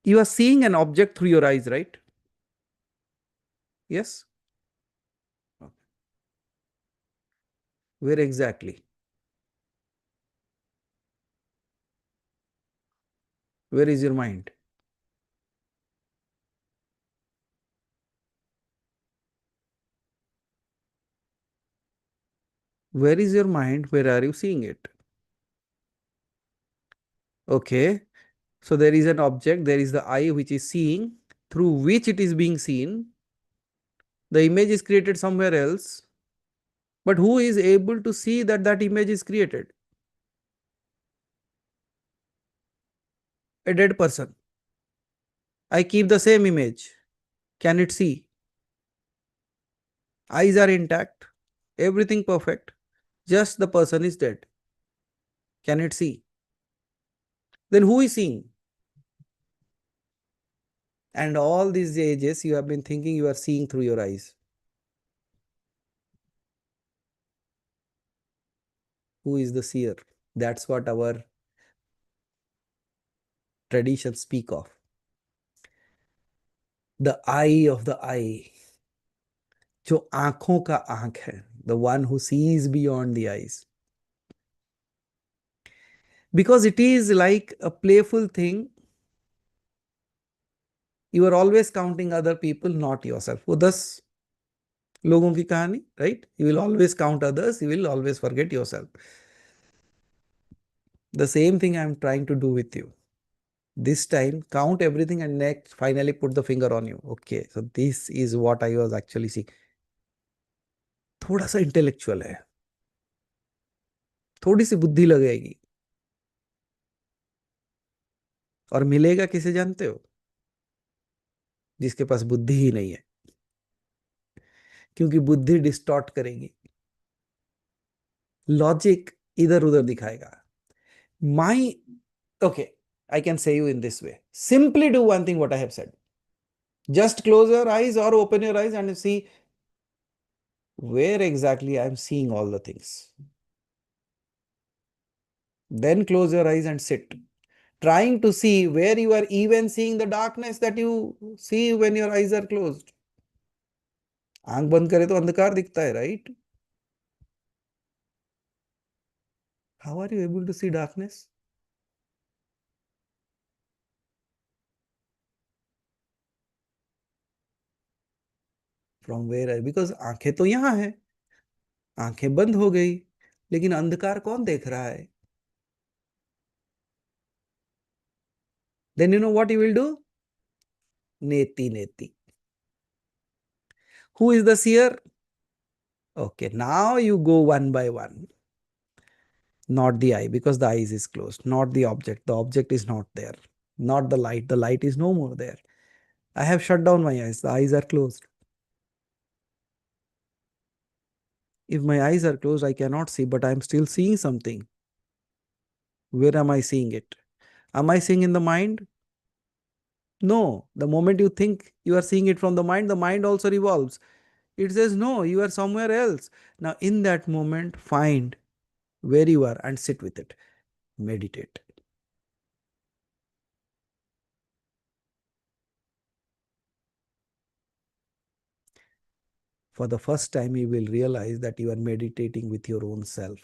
You are seeing an object through your eyes, right? Yes? Where exactly? Where is your mind? Where is your mind? Where are you seeing it? Okay. So there is an object, there is the eye which is seeing, through which it is being seen. The image is created somewhere else. But who is able to see that that image is created? A dead person. I keep the same image. Can it see? Eyes are intact. Everything perfect. Just the person is dead. Can it see? Then who is seeing? And all these ages you have been thinking you are seeing through your eyes. Who is the seer? That's what our traditions speak of. The eye of the eye. जो आंखों का आंख है. The one who sees beyond the eyes. Because it is like a playful thing. You are always counting other people, not yourself. वो 10 लोगों की कहानी, right? You will always count others, you will always forget yourself. The same thing I am trying to do with you. This time, count everything and next, finally put the finger on you. Okay, so this is what I was actually seeing. थोड़ा सा intellectual है, थोड़ी सी बुद्धि लगेगी. और मिलेगा किसे जानते हो? जिसके पास बुद्धि ही नहीं है. क्योंकि बुद्धि डिस्टॉर्ट करेगी, लॉजिक इधर उधर दिखाएगा. माई okay, I can say you in this way. Simply do one thing what I have said. Just close your eyes or open your eyes and see where exactly I am seeing all the things. Then close your eyes and sit. Trying to see where you are even seeing the darkness that you see when your eyes are closed. आंख बंद करे तो अंधकार दिखता है, right? How are you able to see darkness? From where? Because आंखें तो यहाँ है, आंखें बंद हो गई, लेकिन अंधकार कौन देख रहा है? Then you know what you will do? नेति नेति. Who is the seer? Okay, now you go one by one. Not the eye, because the eyes is closed. Not the object is not there. Not the light is no more there. I have shut down my eyes, the eyes are closed. If my eyes are closed, I cannot see, but I am still seeing something. Where am I seeing it? Am I seeing in the mind? No. The moment you think you are seeing it from the mind also revolves. It says, no, you are somewhere else. Now, in that moment, find where you are and sit with it. Meditate. For the first time, you will realize that you are meditating with your own self.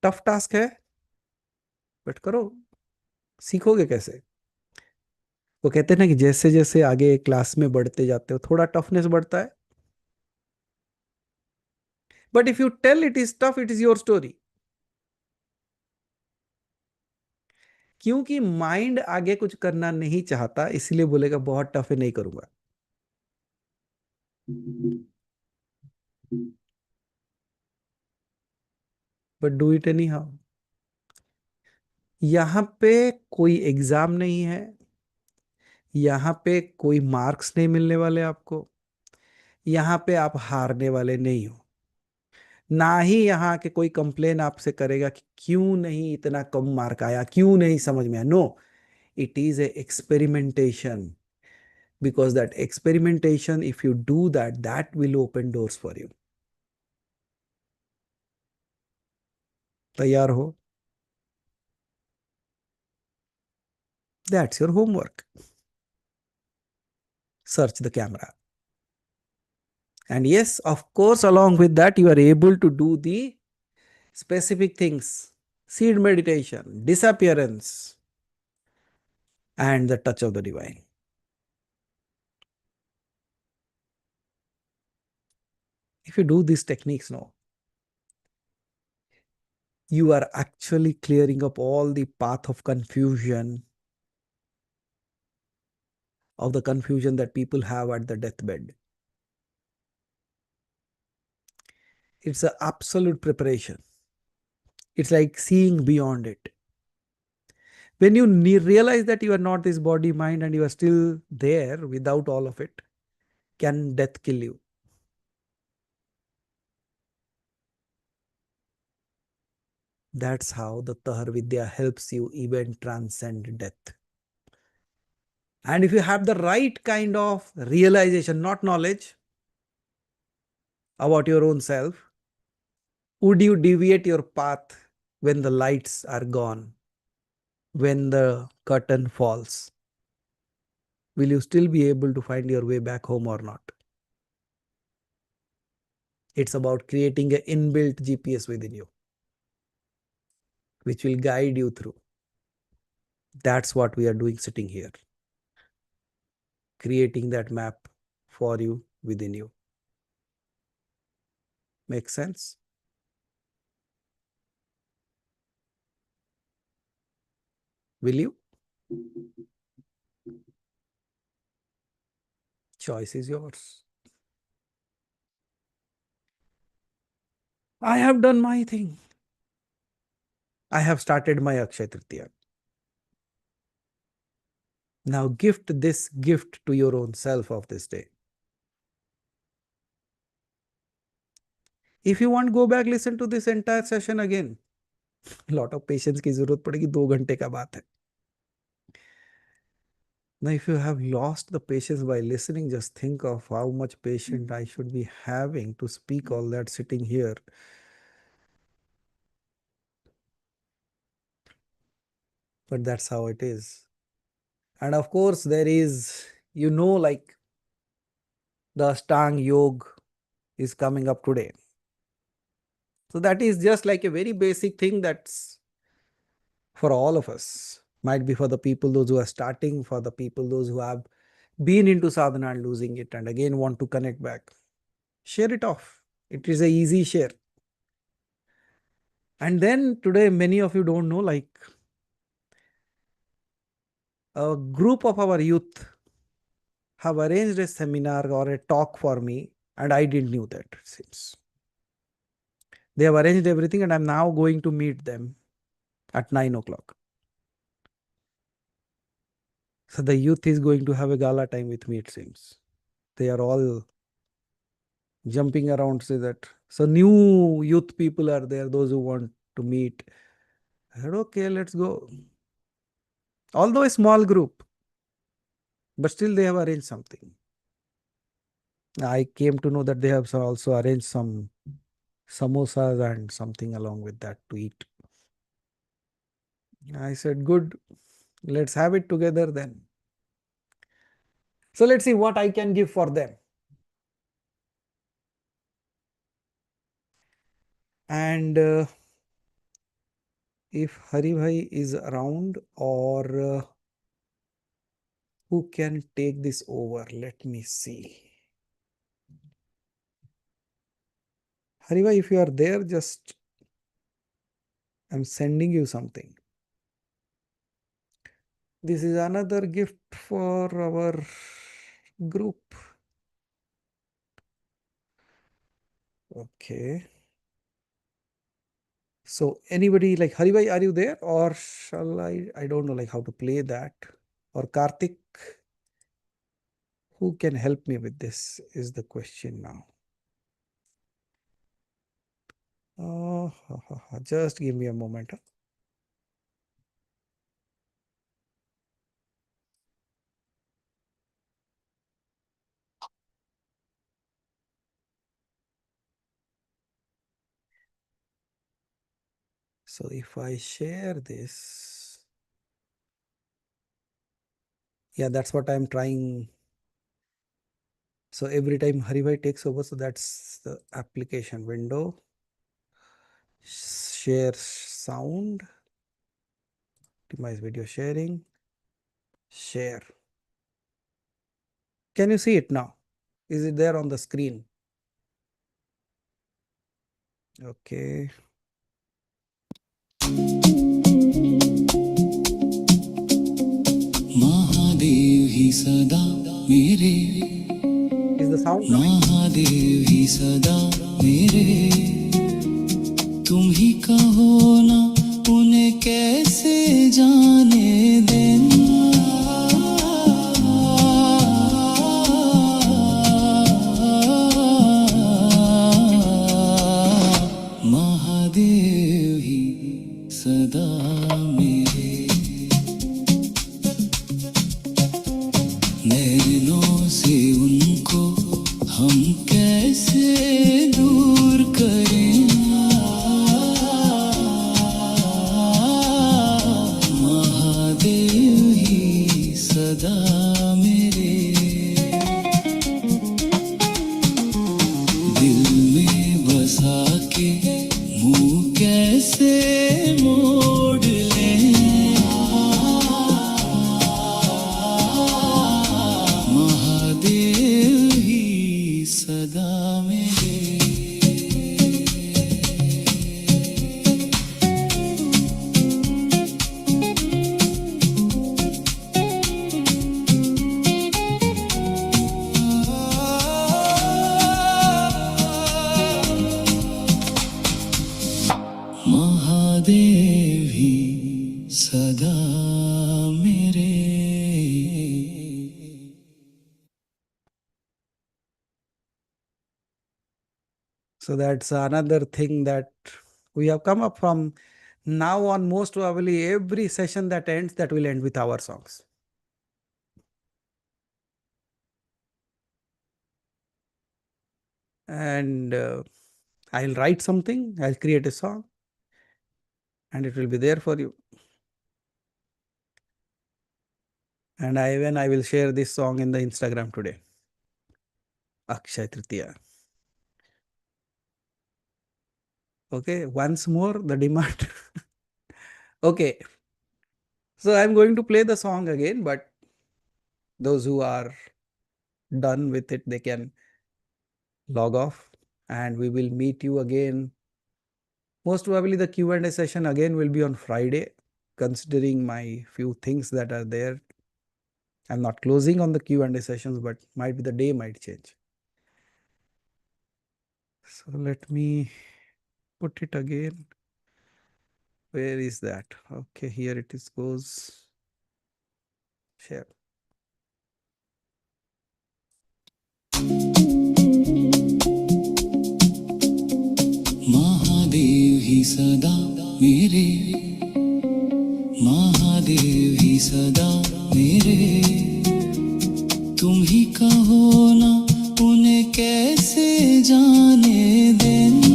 Tough task है, but करो. सीखोगे कैसे? वो कहते हैं ना कि जैसे जैसे आगे क्लास में बढ़ते जाते हो थोड़ा टफनेस बढ़ता है. But if you tell it is tough, it is your story. क्योंकि माइंड आगे कुछ करना नहीं चाहता, इसलिए बोलेगा बहुत टफ है, नहीं करूंगा. But do it any how. यहां पे कोई एग्जाम नहीं है, यहां पे कोई मार्क्स नहीं मिलने वाले आपको, यहां पे आप हारने वाले नहीं हो. ना ही यहाँ के कोई कंप्लेन आपसे करेगा कि क्यों नहीं इतना कम मार्क आया, क्यों नहीं समझ में आया. No, it is a experimentation. Because that experimentation, if you do that, that will open doors for you. तैयार हो? That's your homework. Search the camera. And yes, of course, along with that, you are able to do the specific things: seed meditation, disappearance, and the touch of the divine. If you do these techniques now, you are actually clearing up all the path of confusion, that people have at the deathbed. It's an absolute preparation. It's like seeing beyond it. When you realize that you are not this body, mind, and you are still there without all of it, can death kill you? That's how the Tahar Vidya helps you even transcend death. And if you have the right kind of realization, not knowledge, about your own self, would you deviate your path when the lights are gone, when the curtain falls? Will you still be able to find your way back home or not? It's about creating an inbuilt GPS within you, which will guide you through. That's what we are doing sitting here, creating that map for you within you. Make sense? Will you? Choice is yours. I have done my thing. I have started my Akshay Tritiya. Now gift this gift to your own self of this day. If you want, go back, listen to this entire session again. Lot of patience की जरूरत पड़ेगी, 2 घंटे का बात है. Now, if you have lost the patience by listening, just think of how much patience I should be having to speak all that sitting here. But that's how it is. And of course, there is, like the Ashtang Yoga is coming up today. So that is just like a very basic thing that's for all of us. Might be for the people, those who are starting, for the people, those who have been into sadhana and losing it and again want to connect back. Share it off. It is a easy share. And then today, many of you don't know, like a group of our youth have arranged a seminar or a talk for me, and I didn't knew that, it seems. They have arranged everything, and I'm now going to meet them at 9 o'clock. So the youth is going to have a gala time with me, it seems. They are all jumping around, say that. So new youth people are there, those who want to meet. I said, okay, let's go. Although a small group, but still they have arranged something. I came to know that they have also arranged some samosas and something along with that to eat. I said, good, let's have it together then. So let's see what I can give for them. And if Hari Bhai is around, or who can take this over? Let me see. Hari Bhai, if you are there, just I'm sending you something. This is another gift for our group. Okay. So anybody like Hari Bhai, are you there? Or shall I don't know like how to play that. Or Karthik, who can help me with this is the question now. Oh, just give me a moment. So if I share this, yeah, that's what I'm trying. So every time Hari Bhai takes over, so that's the application window. Share sound, optimize video sharing, share. Can you see it now? Is it there on the screen? Okay. Mahadev ही सदा मेरे, Is the sound coming? Mahadev ही सदा मेरे, तुम ही कहो ना उन्हें कैसे जाने देना, महादेव ही सदा मेरे, नैनों से उनको हम कैसे दूर करें, महादेव ही सदा मेरे, दिल में बसा के मुँह कैसे मोड़ लें, महादेव ही सदा मेरे। महादेव ही सदा मेरे। So that's another thing that we have come up from. Now on, most probably every session that ends, that will end with our songs. And I'll write something, I'll create a song, and it will be there for you. And I will share this song in the Instagram today. Akshay Tritiya. Okay, once more the demand. Okay, So I'm going to play the song again, but those who are done with it, they can log off and we will meet you again. Most probably the Q&A session again will be on Friday, considering my few things that are there. I'm not closing on the Q&A sessions, but might be the day might change. So let me put it again. Where is that? Okay, here it is goes. Share. Mahadev ही सदा मेरे, महादेव ही सदा मेरे, तुम ही कहो ना उन्हें कैसे जाने देना।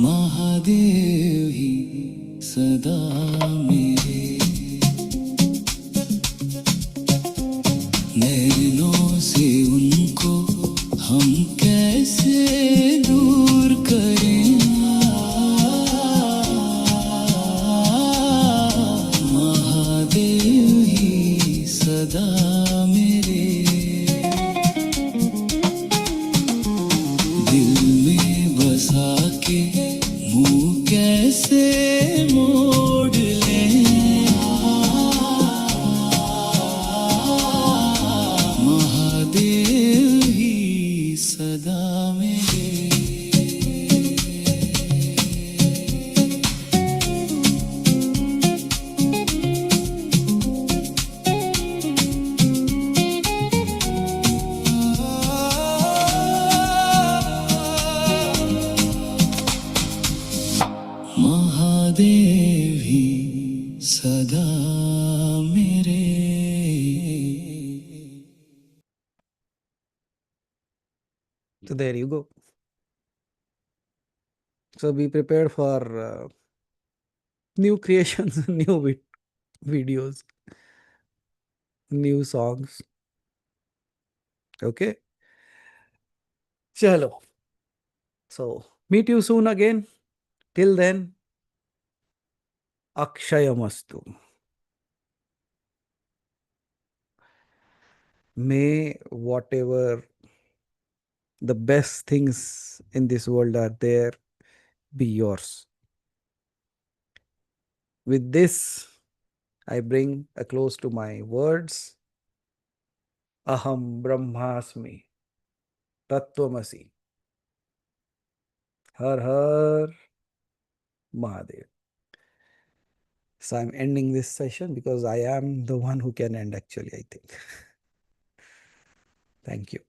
महादेव ही सदा मेरे, नैनों से उनको हम कैसे दूर करें। महादेव ही सदा मेरे, दिल में बसा के मुँह कैसे मोड़ लें। महादेव ही सदा मेरे। महादेव ही सदा मेरे। So there you go. So be prepared for new creations, new videos, new songs. Okay. Chalo. So meet you soon again. Till then, Akshayamastu. May whatever the best things in this world are there be yours. With this, I bring a close to my words. Aham Brahmasmi Tattvamasi. Har Har Mahadev. So I'm ending this session because I am the one who can end actually, I think. Thank you.